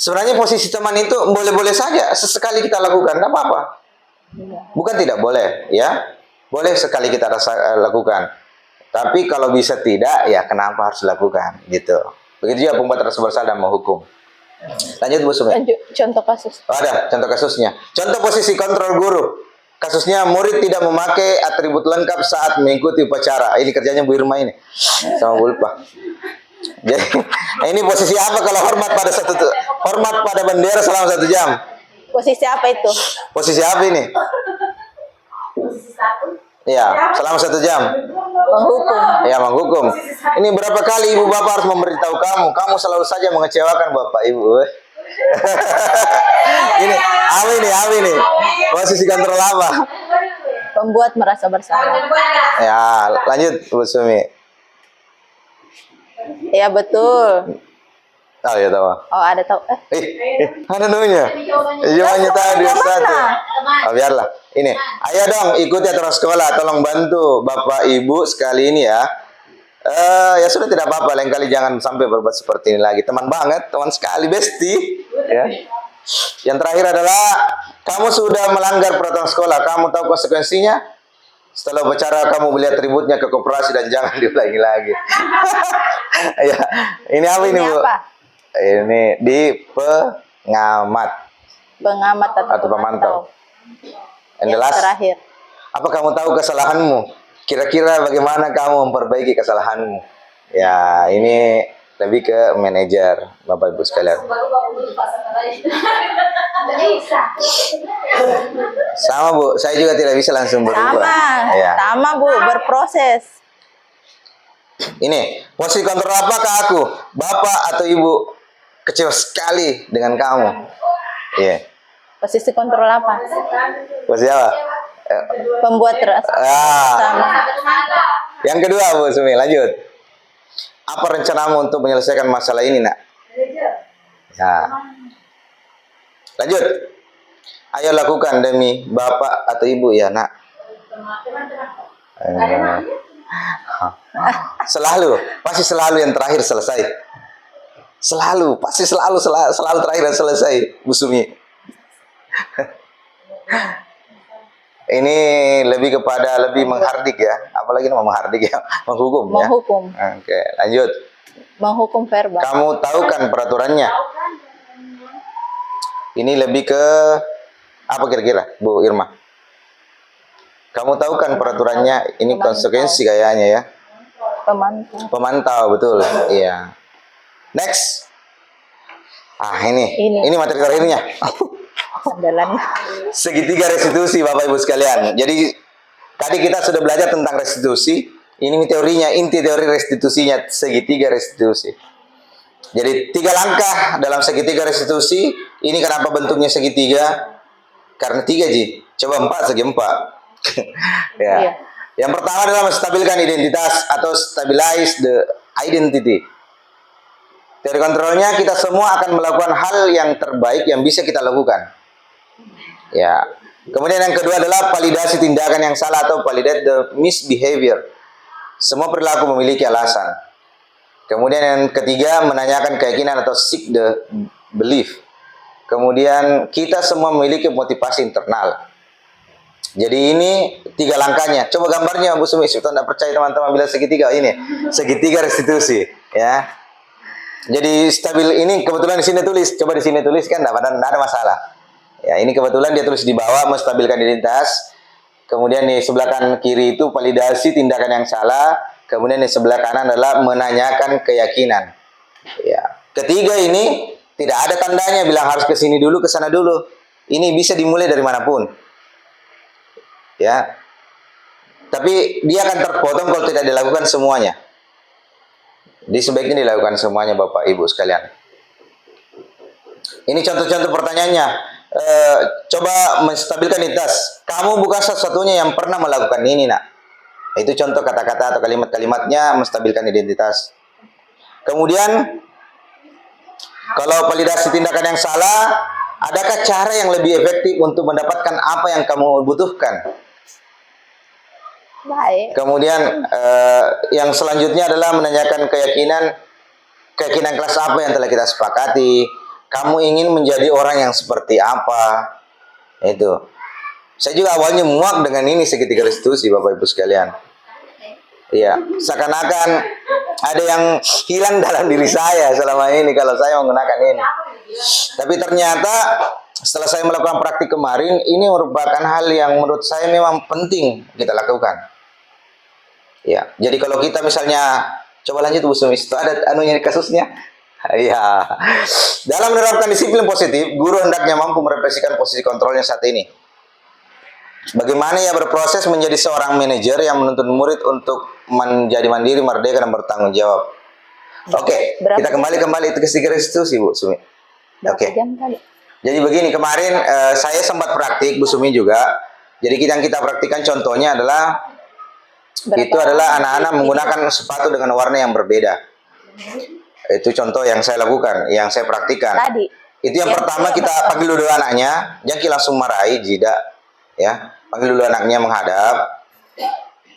A: sebenarnya posisi teman itu boleh-boleh saja sesekali kita lakukan, tidak apa-apa. Bukan tidak boleh, ya. Boleh sekali kita lakukan. Tapi kalau bisa tidak, ya kenapa harus dilakukan, gitu. Begitu juga pembuat rasa bersalah dan menghukum. Lanjut Bu Sumi.
B: Lanjut contoh kasus.
A: Oh, ada contoh kasusnya. Contoh posisi kontrol guru. Kasusnya murid tidak memakai atribut lengkap saat mengikuti upacara. Ini kerjanya Bu Irma ini sama Bu Ulfa. Jadi ini posisi apa kalau hormat pada bendera selama 1 jam?
B: Posisi apa itu?
A: Posisi apa ini?
D: Posisi satu.
A: Ya, selama 1 jam.
B: Menghukum.
A: Ya, menghukum. Ini berapa kali ibu bapak harus memberitahu kamu? Kamu selalu saja mengecewakan bapak ibu. Ini apa ini? Posisi kontrol apa?
B: Pembuat merasa bersalah.
A: Ya, lanjut Bu Sumi.
B: Ya betul.
A: Oh ya tahu.
B: Oh ada tahu.
A: Ada nunya. Jawabannya tadi satu. Oh, biarlah. Ini, ayo dong ikuti aturan sekolah. Tolong bantu bapak ibu sekali ini ya. Ya sudah tidak apa-apa. Lain kali jangan sampai berbuat seperti ini lagi. Teman banget, teman sekali, besti. Ya. Yang terakhir adalah kamu sudah melanggar peraturan sekolah. Kamu tahu konsekuensinya? Setelah bicara kamu beli atributnya ke koperasi dan jangan diulangi lagi. Ya, ini apa ini Bu?
B: Apa?
A: Ini di pengamat
B: Atau
A: pemantau. And the
B: Yang
A: last,
B: terakhir.
A: apa kamu tahu kesalahanmu? Kira-kira bagaimana kamu memperbaiki kesalahanmu? Ya, ini lebih ke manajer, Bapak Ibu sekalian. Sama Bu, saya juga tidak bisa langsung berubah. Ya.
B: Sama Bu, berproses.
A: Ini, posisi kontrol apa ke aku? Bapak atau Ibu kecewa sekali dengan kamu? Iya.
B: Posisi kontrol apa?
A: Posisi apa?
B: Pembuat rasa. Sama.
A: Yang kedua Bu Sumi, lanjut. Apa rencanamu untuk menyelesaikan masalah ini, Nak? Ya. Lanjut. Ayo lakukan demi Bapak atau Ibu ya, Nak. Pasti selalu yang terakhir selesai. Pasti selalu terakhir dan selesai, Bu Sumi. Ini lebih menghardik ya, apalagi nama menghardik ya, menghukum ya.
B: Menghukum.
A: Oke, lanjut.
B: Menghukum verbal.
A: Kamu tahu kan peraturannya? Ini lebih ke apa kira-kira, Bu Irma? Kamu tahu kan peraturannya? Ini konsekuensi kayaknya ya. Pemantau, betul. Iya. Next. Ini materi terakhirnya.
B: Andalannya.
A: Segitiga restitusi Bapak Ibu sekalian. Jadi tadi kita sudah belajar tentang restitusi. Ini teorinya, inti teori restitusinya segitiga restitusi. Jadi 3 langkah dalam segitiga restitusi. Ini kenapa bentuknya segitiga? Karena 3 Ji. Coba 4 segi 4. Ya.
B: Iya.
A: Yang pertama adalah menstabilkan identitas atau stabilize the identity. Teori kontrolnya kita semua akan melakukan hal yang terbaik yang bisa kita lakukan. Ya. Kemudian yang kedua adalah validasi tindakan yang salah atau validate the misbehavior. Semua perilaku memiliki alasan. Kemudian yang ketiga menanyakan keyakinan atau seek the belief. Kemudian kita semua memiliki motivasi internal. Jadi ini 3 langkahnya. Coba gambarnya Bu Sumi, supaya tidak percaya teman-teman bila segitiga ini. Segitiga restitusi, ya. Jadi stabil ini kebetulan di sini tulis. Coba di sini tulis kan tidak ada masalah. Ya, ini kebetulan dia tulis di bawah menstabilkan identitas. Kemudian di sebelah kanan kiri itu validasi tindakan yang salah. Kemudian di sebelah kanan adalah menanyakan keyakinan. Ya. Ketiga ini tidak ada tandanya bilang harus ke sini dulu, ke sana dulu. Ini bisa dimulai dari manapun. Ya. Tapi dia akan terpotong kalau tidak dilakukan semuanya. Jadi sebaiknya dilakukan semuanya Bapak Ibu sekalian. Ini contoh-contoh pertanyaannya. Coba menstabilkan identitas. Kamu bukan satu-satunya yang pernah melakukan ini, Nak. Itu contoh kata-kata atau kalimat-kalimatnya menstabilkan identitas. Kemudian kalau validasi tindakan yang salah, adakah cara yang lebih efektif untuk mendapatkan apa yang kamu butuhkan?
B: Baik.
A: Kemudian yang selanjutnya adalah menanyakan keyakinan kelas apa yang telah kita sepakati. Kamu ingin menjadi orang yang seperti apa? Itu. Saya juga awalnya muak dengan ini segitiga restitusi Bapak Ibu sekalian. Iya, seakan-akan ada yang hilang dalam diri saya selama ini kalau saya menggunakan ini. Tapi ternyata setelah saya melakukan praktik kemarin, ini merupakan hal yang menurut saya memang penting kita lakukan. Ya, jadi kalau kita misalnya coba lanjut Bu Sumi, itu ada anunya kasusnya. Ya, dalam menerapkan disiplin positif, guru hendaknya mampu merefleksikan posisi kontrolnya saat ini. Bagaimana ia berproses menjadi seorang manajer yang menuntun murid untuk menjadi mandiri, merdeka, dan bertanggung jawab. Oke, kita kembali itu ke tiga restitusi Bu Sumi. Oke.
B: Jam kali.
A: Jadi begini, kemarin saya sempat praktik Bu Sumi juga. Jadi yang kita praktikkan contohnya adalah itu adalah anak-anak menggunakan sepatu dengan warna yang berbeda. Itu contoh yang saya lakukan, yang saya praktikkan.
B: Tadi.
A: Itu yang pertama, kita panggil dulu anaknya, jangan langsung marahi, tidak. Ya, panggil dulu anaknya menghadap.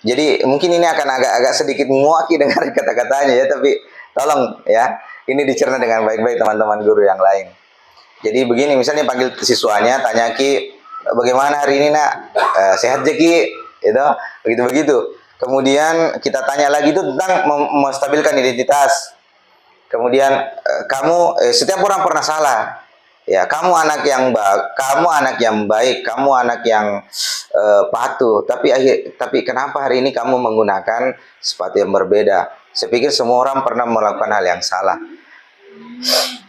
A: Jadi mungkin ini akan agak sedikit muaki dengan kata-katanya ya, tapi tolong ya, ini dicerna dengan baik-baik teman-teman guru yang lain. Jadi begini, misalnya panggil siswanya, tanya Ki, bagaimana hari ini nak? Sehat je Ki? Gitu, begitu-begitu. Kemudian kita tanya lagi itu tentang menstabilkan identitas. Kemudian kamu setiap orang pernah salah. Ya, kamu anak yang baik, kamu anak yang patuh. Tapi kenapa hari ini kamu menggunakan sepatu yang berbeda? Saya pikir semua orang pernah melakukan hal yang salah.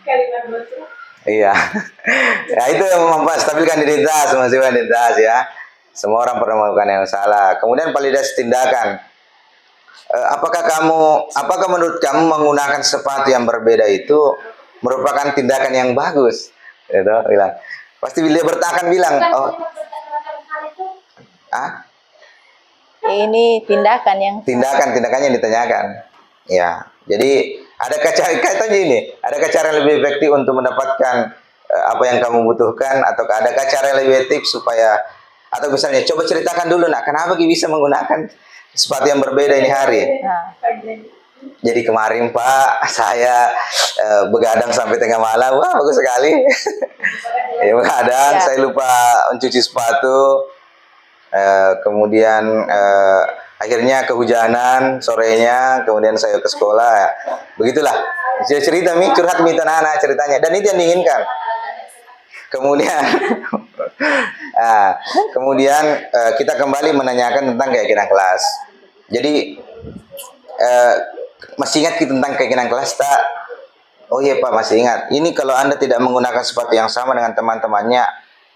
D: Kalimat batu.
A: Iya. Ya, itu yang menstabilkan identitas ya. Semua orang pernah melakukan yang salah. Kemudian validasi tindakan. Apakah menurut kamu menggunakan sepatu yang berbeda itu merupakan tindakan yang bagus? Gitu, bilang. Pasti dia akan bilang, oh,
B: Ini
A: tindakannya yang ditanyakan. Ya, jadi adakah kaitannya ini? Adakah cara yang lebih efektif untuk mendapatkan apa yang kamu butuhkan, atau adakah cara yang lebih efektif supaya, atau misalnya coba ceritakan dulu nak, kenapa bisa menggunakan sepatu yang berbeda ini hari? Jadi kemarin Pak, saya begadang sampai tengah malam. Wah, bagus sekali. Ya, begadang, saya lupa mencuci sepatu. Kemudian akhirnya kehujanan sorenya, kemudian saya ke sekolah. Begitulah. Saya cerita curhat anak-anak ceritanya, dan itu yang diinginkan. Kemudian kita kembali menanyakan tentang keyakinan kelas. Jadi masih ingat tentang keyakinan kelas tak? Oh iya Pak, masih ingat. Ini kalau Anda tidak menggunakan sepatu yang sama dengan teman-temannya,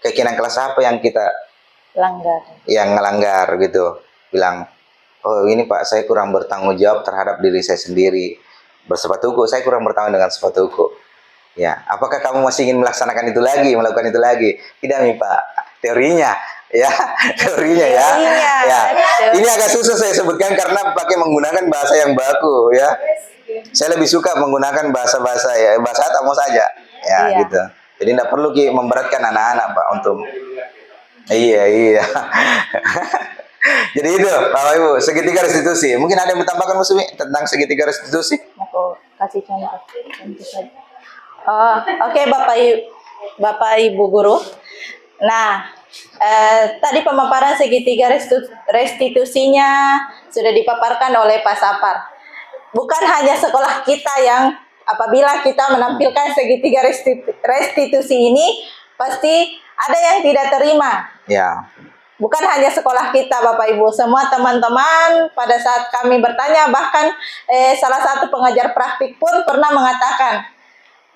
A: keyakinan kelas apa yang kita
B: langgar?
A: Yang ngelanggar gitu. Bilang, oh ini Pak, saya kurang bertanggung jawab terhadap diri saya sendiri. Bersepatuku, saya kurang bertanggung dengan sepatuku. Ya, apakah kamu masih ingin melaksanakan itu lagi, melakukan itu lagi? Tidak nih Pak, teorinya. Ya, teorinya ya. Ya. Ini agak susah saya sebutkan karena menggunakan bahasa yang baku ya. Saya lebih suka menggunakan bahasa tamu saja. Ya, gitu. Jadi tidak perlu memberatkan anak-anak Pak untuk. Iya. Jadi itu Bapak Ibu, segitiga restitusi. Mungkin ada yang menambahkan Bu Sumi tentang segitiga restitusi?
B: Aku kasih contoh saja. Oke, Bapak Ibu guru. Nah, tadi pemaparan segitiga restitusinya sudah dipaparkan oleh Pak Sapar. Bukan hanya sekolah kita yang apabila kita menampilkan segitiga restitusi ini, pasti ada yang tidak terima.
A: Ya.
B: Bukan hanya sekolah kita Bapak Ibu, semua teman-teman pada saat kami bertanya, bahkan salah satu pengajar praktik pun pernah mengatakan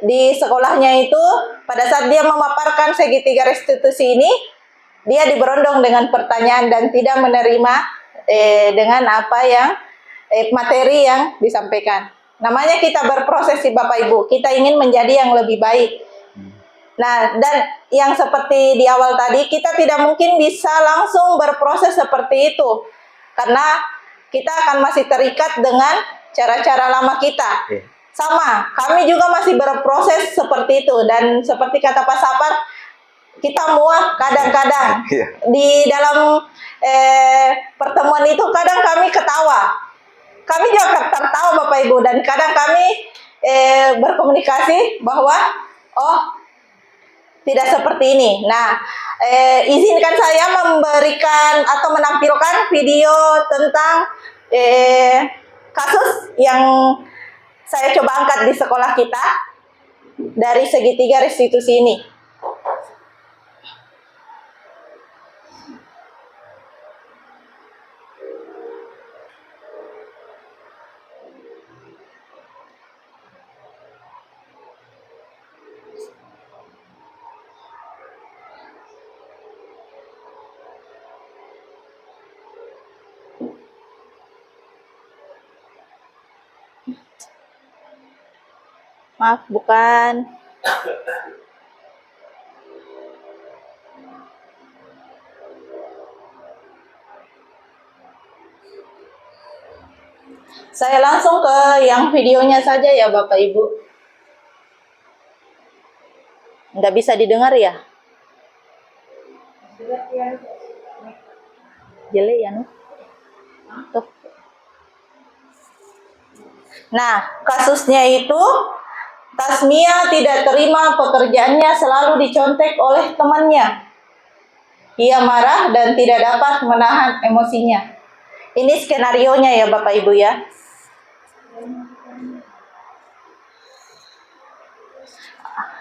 B: di sekolahnya itu pada saat dia memaparkan segitiga restitusi ini, dia diberondong dengan pertanyaan dan tidak menerima dengan apa yang materi yang disampaikan. Namanya kita berproses sih Bapak Ibu, kita ingin menjadi yang lebih baik. Nah, dan yang seperti di awal tadi, kita tidak mungkin bisa langsung berproses seperti itu. Karena kita akan masih terikat dengan cara-cara lama kita. Sama, kami juga masih berproses seperti itu. Dan seperti kata Pak Sapar, kita muak kadang-kadang. Di dalam pertemuan itu kadang kami ketawa. Kami juga tertawa Bapak Ibu. Dan kadang kami berkomunikasi bahwa, tidak seperti ini. Nah, izinkan saya memberikan atau menampilkan video tentang kasus yang saya coba angkat di sekolah kita. dari segitiga restitusi ini. Maaf, bukan. Saya langsung ke yang videonya saja ya Bapak Ibu. Nggak bisa didengar ya? Jelek ya, Nuh? Tuh. Nah, kasusnya itu Tasmia tidak terima pekerjaannya selalu dicontek oleh temannya. Ia marah dan tidak dapat menahan emosinya. Ini skenarionya ya Bapak Ibu ya.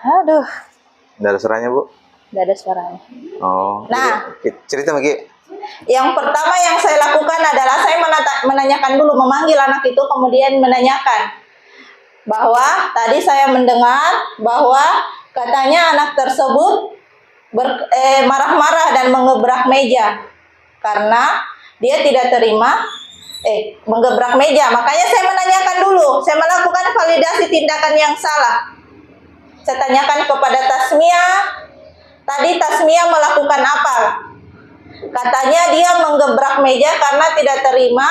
B: Aduh,
A: Nggak ada suaranya, Bu?
B: nggak ada suaranya.
A: Oh.
B: Nah.
A: jadi, cerita Maki.
B: Yang pertama yang saya lakukan adalah saya menanyakan dulu, memanggil anak itu, kemudian menanyakan bahwa tadi saya mendengar bahwa katanya anak tersebut marah-marah dan mengebrak meja karena dia tidak terima menggebrak meja. Makanya saya menanyakan dulu, saya melakukan validasi tindakan yang salah. Saya tanyakan kepada Tasmia, tadi Tasmia melakukan apa? Katanya dia menggebrak meja karena tidak terima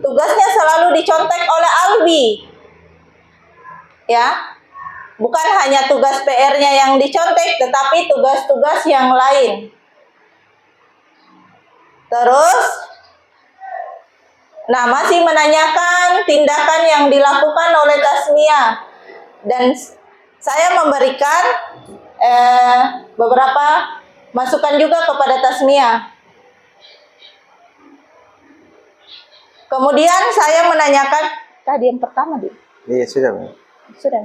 B: tugasnya selalu dicontek oleh Albi. Ya, bukan hanya tugas PR-nya yang dicontek, tetapi tugas-tugas yang lain. Terus, nah masih menanyakan tindakan yang dilakukan oleh Tasmia, dan saya memberikan beberapa masukan juga kepada Tasmia. Kemudian saya menanyakan tadi yang pertama di.
A: Iya, sudah, Bu.
B: Sudah.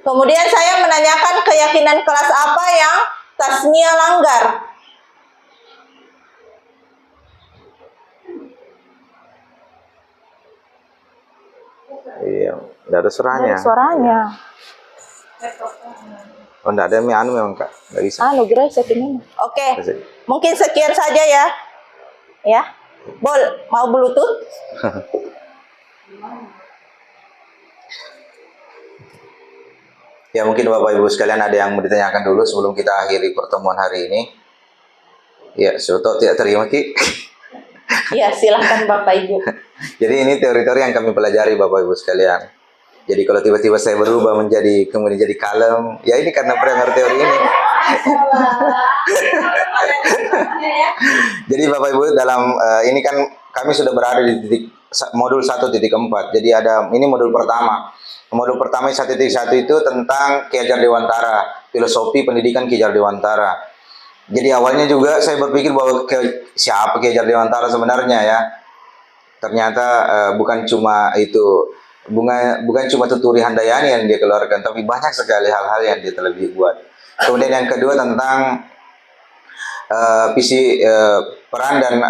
B: Kemudian saya menanyakan keyakinan kelas apa yang Tasmia langgar.
A: Iya, nggak ada suaranya.
B: Ada suaranya.
A: Oh, nggak ada memang Kak, nggak bisa.
B: Gerak ini. Oke. Mungkin sekian saja ya. Ya. Mau Bluetooth?
A: Ya, mungkin Bapak Ibu sekalian ada yang mau ditanyakan dulu sebelum kita akhiri pertemuan hari ini. Ya, Soto tidak terima Ki.
B: Ya, silahkan Bapak Ibu.
A: Jadi ini teori-teori yang kami pelajari Bapak Ibu sekalian. Jadi kalau tiba-tiba saya berubah kemudian jadi kalem, ya ini karena pendengar teori ini. Jadi Bapak Ibu dalam ini kan kami sudah berada di modul 1.4. Jadi ini modul pertama. Modul pertama 1.1 itu tentang Ki Hajar Dewantara, filosofi pendidikan Ki Hajar Dewantara. Jadi awalnya juga saya berpikir bahwa siapa Ki Hajar Dewantara sebenarnya ya. Ternyata bukan cuma itu, bukan cuma Tuturi Handayani yang dia keluarkan, tapi banyak sekali hal-hal yang dia terlebih buat. Kemudian yang kedua tentang visi peran dan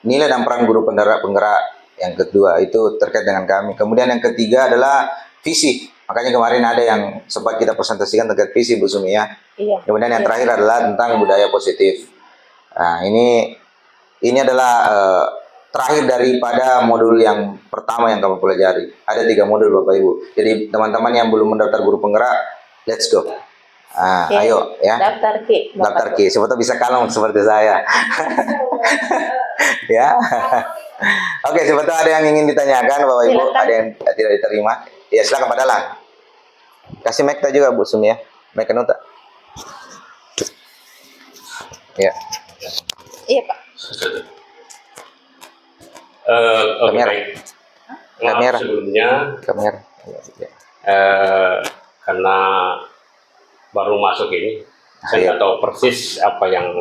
A: nilai dan peran guru penggerak. Yang kedua itu terkait dengan kami. Kemudian yang ketiga adalah visi. Makanya kemarin ada yang sempat kita presentasikan terkait visi Bu Sumi ya.
B: Iya.
A: Kemudian yang terakhir adalah tentang budaya positif. Nah ini adalah terakhir daripada modul yang pertama yang kami pelajari. Ada 3 modul Bapak Ibu. Jadi teman-teman yang belum mendaftar guru penggerak, let's go. Nah, ayo ya.
B: Daftar Ki.
A: Daftar Ki. Siapa tahu bisa kalem seperti saya. Ya. Oke, siapa tahu ada yang ingin ditanyakan Bapak Ibu,
B: Silakan.
A: ada yang tidak diterima. Ya silakan Pak Dalang. Kasih mic juga Bu Sumi ya. Mic Nuta. Ya.
B: Iya Pak.
E: Oke,
A: Kamera.
E: baik.
A: Kamera.
E: Sebelumnya
A: Kamera. Ya.
E: karena baru masuk ini, saya nggak tahu persis apa yang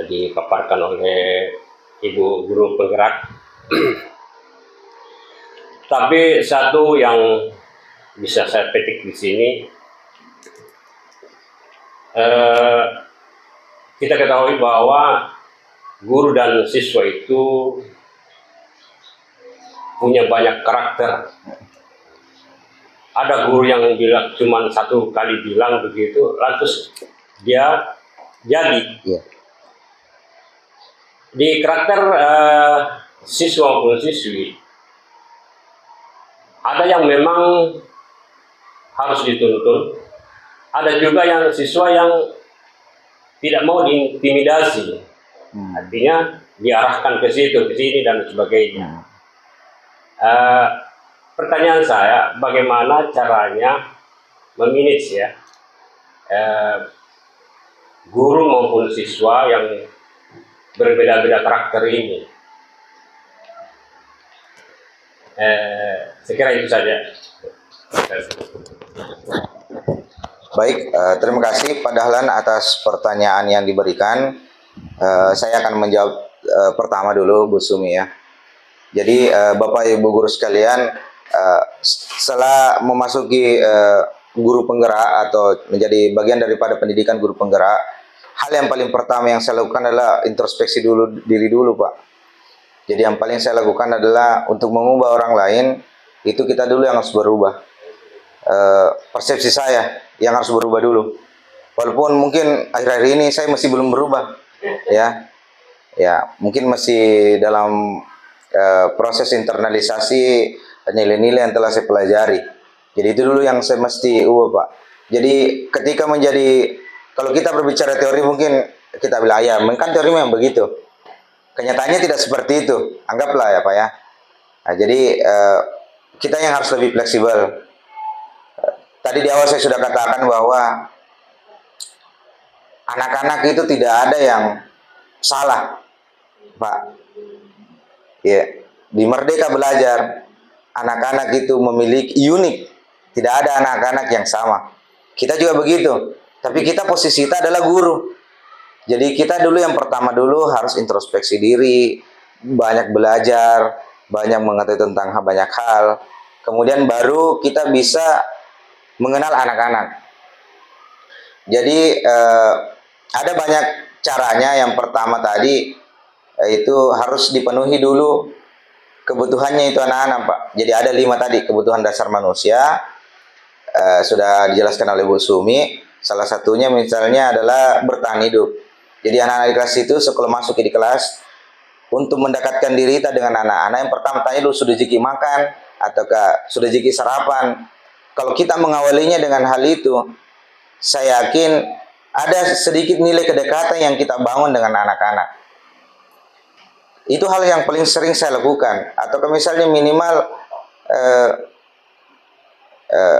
E: dipaparkan oleh Ibu Guru Penggerak. Tapi satu yang bisa saya petik di sini, eh, kita ketahui bahwa guru dan siswa itu punya banyak karakter. Ada guru yang bilang cuma satu kali bilang begitu, lantas dia jadi.
A: Iya.
E: Di karakter siswa maupun siswi, ada yang memang harus dituntun, ada juga yang siswa yang tidak mau diintimidasi, artinya diarahkan ke situ, ke sini dan sebagainya. Pertanyaan saya, bagaimana caranya memanage ya guru maupun siswa yang berbeda-beda karakter ini? Saya kira itu saja.
A: Baik, terima kasih Pak Dahlan atas pertanyaan yang diberikan. Saya akan menjawab pertama dulu, Bu Sumi ya. Jadi Bapak Ibu guru sekalian, setelah memasuki guru penggerak atau menjadi bagian daripada pendidikan guru penggerak, hal yang paling pertama yang saya lakukan adalah introspeksi diri dulu, Pak. Jadi yang paling saya lakukan adalah untuk mengubah orang lain, itu kita dulu yang harus berubah. Persepsi saya yang harus berubah dulu. Walaupun mungkin akhir-akhir ini saya masih belum berubah, ya, mungkin masih dalam proses internalisasi nilai-nilai yang telah saya pelajari. Jadi itu dulu yang saya mesti ubah, Pak. Jadi ketika kalau kita berbicara teori mungkin kita bilang ya, kan teori memang begitu. Kenyataannya tidak seperti itu. Anggaplah ya, Pak ya. Nah, jadi kita yang harus lebih fleksibel. Tadi di awal saya sudah katakan bahwa anak-anak itu tidak ada yang salah, Pak. Ya, di Merdeka Belajar, anak-anak itu memiliki unik. Tidak ada anak-anak yang sama. Kita juga begitu. Tapi kita posisi kita adalah guru. Jadi kita dulu yang pertama dulu harus introspeksi diri, banyak belajar, banyak mengetahui tentang banyak hal. Kemudian baru kita bisa mengenal anak-anak. Jadi ada banyak caranya. Yang pertama tadi itu harus dipenuhi dulu kebutuhannya itu anak-anak, Pak. Jadi ada 5 tadi kebutuhan dasar manusia, sudah dijelaskan oleh Bu Sumi. Salah satunya misalnya adalah bertahan hidup. Jadi anak-anak di kelas itu sebelum masuk di kelas, untuk mendekatkan diri kita dengan anak-anak, yang pertama tanya dulu sudah jiki makan ataukah sudah jiki sarapan. Kalau kita mengawalinya dengan hal itu, saya yakin ada sedikit nilai kedekatan yang kita bangun dengan anak-anak. Itu hal yang paling sering saya lakukan. Atau misalnya minimal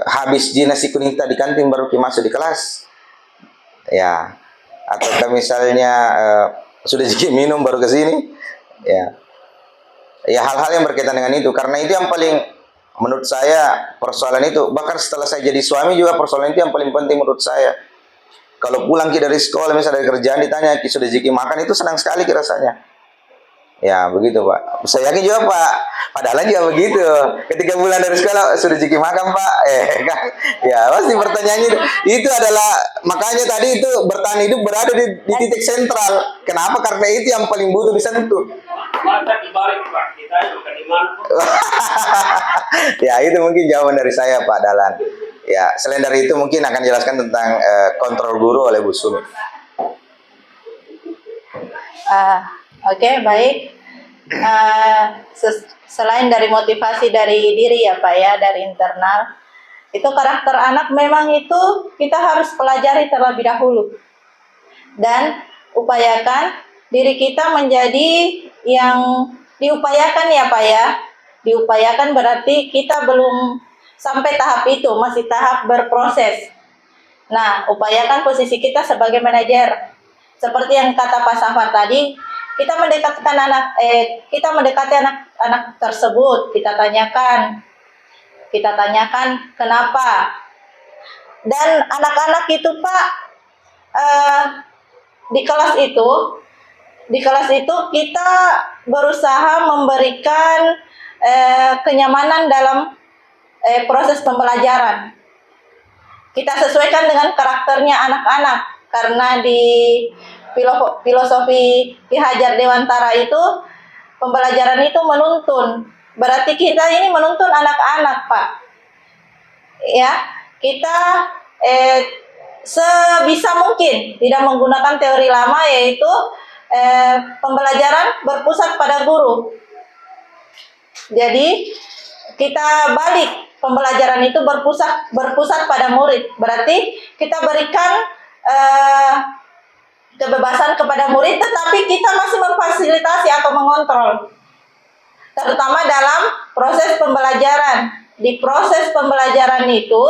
A: habis nasi kuning tadi kantin baru masuk di kelas, ya. Atau misalnya sudah jiki minum baru ke sini, ya hal-hal yang berkaitan dengan itu. Karena itu yang paling menurut saya persoalan itu. Bahkan setelah saya jadi suami juga persoalan itu yang paling penting menurut saya. Kalau pulang dari sekolah misalnya dari kerjaan ditanya sudah jiki makan, itu senang sekali rasanya. Ya begitu, Pak. Saya yakin juga Pak Dahlan juga begitu. Ketika pulang dari sekolah sudah jiki makan, Pak. Kan? Ya pasti pertanyaannya itu adalah, makanya tadi itu bertahan hidup berada di titik sentral. Kenapa? Karena itu yang paling butuh disentuh.
E: Masa dibalik, Pak, kita juga di mana?
A: Ya itu mungkin jawaban dari saya, Pak Dahlan. Ya selain dari itu mungkin akan jelaskan tentang kontrol guru oleh Bu Sumi.
B: Oke, baik. Selain dari motivasi dari diri ya Pak ya, dari internal, itu karakter anak memang itu kita harus pelajari terlebih dahulu. Dan upayakan diri kita menjadi yang diupayakan ya Pak ya. Diupayakan berarti kita belum sampai tahap itu, masih tahap berproses. Nah, upayakan posisi kita sebagai manajer. Seperti yang kata Pak Safar tadi, kita mendekatkan mendekati anak tersebut, kita tanyakan kenapa. Dan anak-anak itu Pak, di kelas itu kita berusaha memberikan kenyamanan dalam proses pembelajaran. Kita sesuaikan dengan karakternya anak-anak, karena di filosofi Ki Hajar Dewantara itu pembelajaran itu menuntun. Berarti kita ini menuntun anak-anak, Pak. Ya, kita sebisa mungkin tidak menggunakan teori lama, yaitu pembelajaran berpusat pada guru. Jadi kita balik, pembelajaran itu berpusat pada murid. Berarti kita berikan kebebasan kepada murid, tetapi kita masih memfasilitasi atau mengontrol, terutama dalam proses pembelajaran. Di proses pembelajaran itu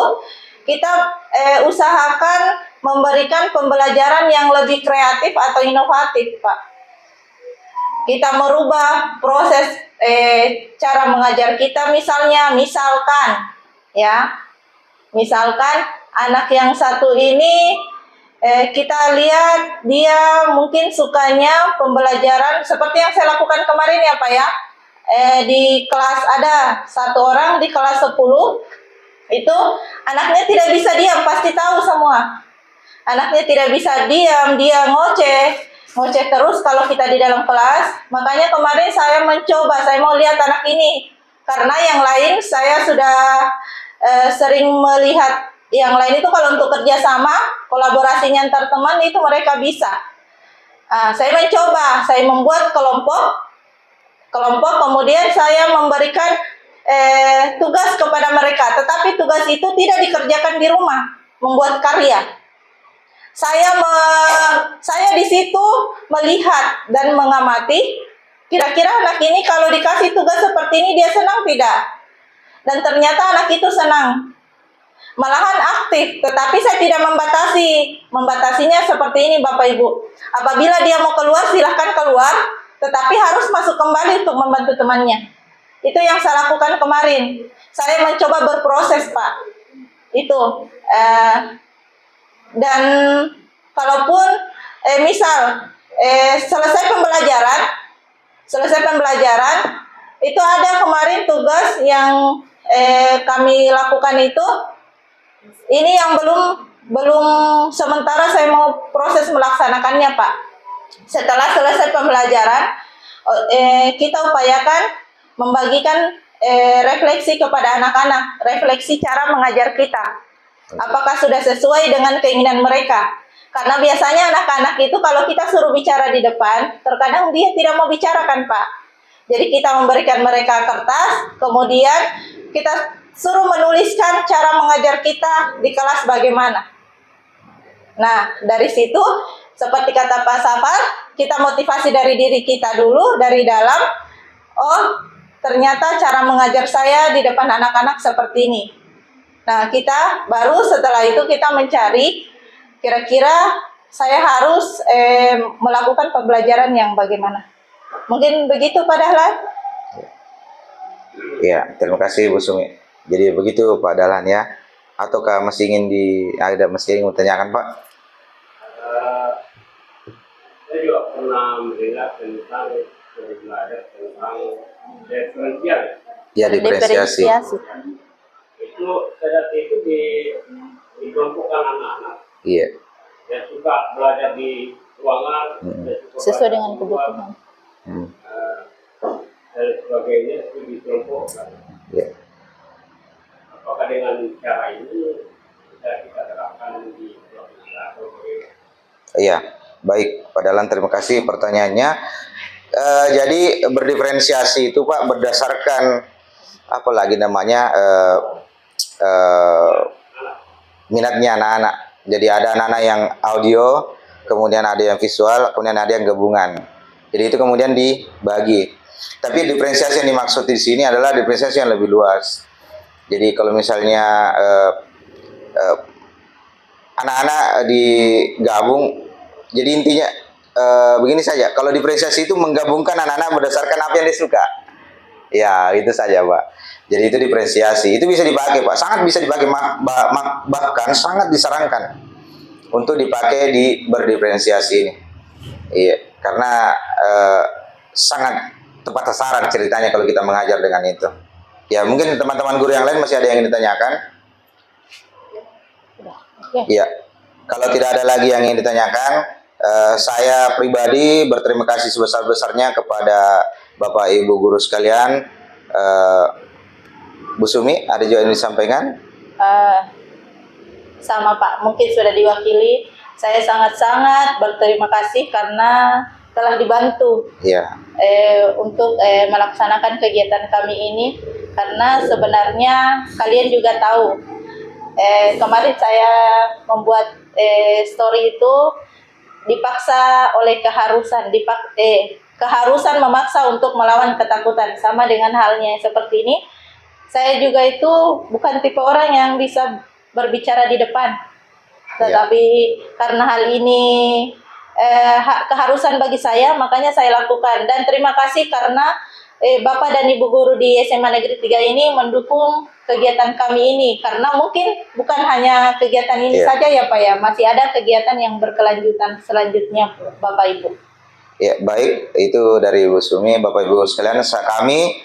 B: kita usahakan memberikan pembelajaran yang lebih kreatif atau inovatif, Pak. Kita merubah proses cara mengajar kita, misalkan anak yang satu ini kita lihat dia mungkin sukanya pembelajaran seperti yang saya lakukan kemarin ya, Pak ya. Di kelas ada satu orang di kelas 10 itu anaknya tidak bisa diam, pasti tahu semua. Anaknya tidak bisa diam, dia ngoceh terus kalau kita di dalam kelas. Makanya kemarin saya mau lihat anak ini, karena yang lain saya sudah sering melihat yang lain itu kalau untuk kerjasama, kolaborasinya antar teman itu mereka bisa. Saya membuat kelompok, kemudian saya memberikan tugas kepada mereka, tetapi tugas itu tidak dikerjakan di rumah, membuat karya. Saya di situ melihat dan mengamati, kira-kira anak ini kalau dikasih tugas seperti ini dia senang tidak? Dan ternyata anak itu senang, malahan aktif. Tetapi saya tidak membatasinya seperti ini, Bapak Ibu. Apabila dia mau keluar, silahkan keluar, tetapi harus masuk kembali untuk membantu temannya. Itu yang saya lakukan kemarin. Saya mencoba berproses, Pak. Itu. Dan kalaupun selesai pembelajaran, itu ada kemarin tugas yang kami lakukan itu. Ini yang belum sementara saya mau proses melaksanakannya, Pak. Setelah selesai pembelajaran, kita upayakan membagikan refleksi kepada anak-anak, refleksi cara mengajar kita. Apakah sudah sesuai dengan keinginan mereka? Karena biasanya anak-anak itu kalau kita suruh bicara di depan, terkadang dia tidak mau bicarakan, Pak. Jadi kita memberikan mereka kertas, kemudian kita suruh menuliskan cara mengajar kita di kelas bagaimana. Nah, dari situ, seperti kata Pak Safar, kita motivasi dari diri kita dulu, dari dalam. Oh, ternyata cara mengajar saya di depan anak-anak seperti ini. Nah, kita baru setelah itu kita mencari kira-kira saya harus melakukan pembelajaran yang bagaimana. Mungkin begitu, Pak Dahlan?
A: Ya, terima kasih Bu Sumi. Jadi begitu Pak Dahlan ya. Ataukah masih ingin bertanyakan, Pak?
E: Saya juga pernah mendengar tentang belajar tentang diferensial.
A: Ya, diferensiasi.
E: Itu saya itu di kelompokkan anak-anak.
A: Iya.
E: Yang suka belajar di ruangan,
B: Sesuai dengan kebutuhan.
E: Dan sebagainya itu dikelompokkan.
A: Iya.
E: Apakah dengan cara ini kita terapkan di provinsi atau bagaimana?
A: Iya, baik Pak Dahlan, terima kasih pertanyaannya. Jadi berdiferensiasi itu Pak berdasarkan apa lagi namanya minatnya anak-anak. Jadi ada anak-anak yang audio, kemudian ada yang visual, kemudian ada yang gabungan. Jadi itu kemudian dibagi. Tapi diferensiasi yang dimaksud di sini adalah diferensiasi yang lebih luas. Jadi kalau misalnya anak-anak digabung, jadi intinya begini saja. Kalau diferensiasi itu menggabungkan anak-anak berdasarkan apa yang dia suka. Ya, itu saja, Pak. Jadi itu diferensiasi. Itu bisa dipakai, Pak. Sangat bisa dipakai, bahkan sangat disarankan untuk dipakai di berdiferensiasi ini. Iya, karena sangat tepat sasaran ceritanya kalau kita mengajar dengan itu. Ya, mungkin teman-teman guru yang lain masih ada yang ingin ditanyakan?
B: Oke.
A: Iya. Kalau tidak ada lagi yang ingin ditanyakan, saya pribadi berterima kasih sebesar-besarnya kepada Bapak Ibu guru sekalian. Bu Sumi, ada juga yang disampaikan?
B: Sama Pak, mungkin sudah diwakili. Saya sangat-sangat berterima kasih karena telah dibantu
A: Iya.
B: untuk melaksanakan kegiatan kami ini, karena sebenarnya kalian juga tahu kemarin saya membuat story itu dipaksa oleh keharusan memaksa untuk melawan ketakutan. Sama dengan halnya seperti ini, saya juga itu bukan tipe orang yang bisa berbicara di depan, tetapi karena hal ini keharusan bagi saya, makanya saya lakukan. Dan terima kasih karena Bapak dan Ibu guru di SMA Negeri 3 ini mendukung kegiatan kami ini, karena mungkin bukan hanya kegiatan ini
A: Iya.
B: saja ya Pak ya, masih ada kegiatan yang berkelanjutan selanjutnya Bapak Ibu.
A: Ya, baik, itu dari Bu Sumi, Bapak Ibu sekalian, kami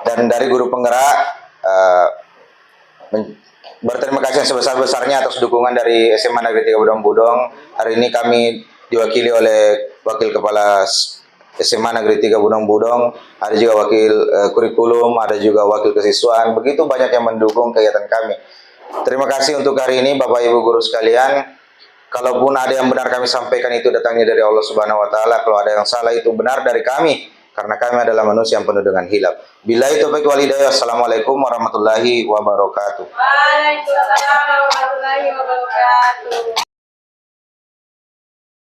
A: dan dari guru penggerak berterima kasih sebesar-besarnya atas dukungan dari SMA Negeri 3 Budong-Budong. Hari ini kami diwakili oleh Wakil Kepala SMA Negeri 3 Budong-Budong, ada juga wakil kurikulum, ada juga wakil kesiswaan. Begitu banyak yang mendukung kegiatan kami. Terima kasih untuk hari ini Bapak Ibu guru sekalian. Kalaupun ada yang benar kami sampaikan itu datangnya dari Allah Subhanahu wa taala, kalau ada yang salah itu benar dari kami, karena kami adalah manusia yang penuh dengan hilaf. Billahi taufiq wal hidayah. Assalamualaikum warahmatullahi wabarakatuh.
B: Waalaikumsalam warahmatullahi wabarakatuh.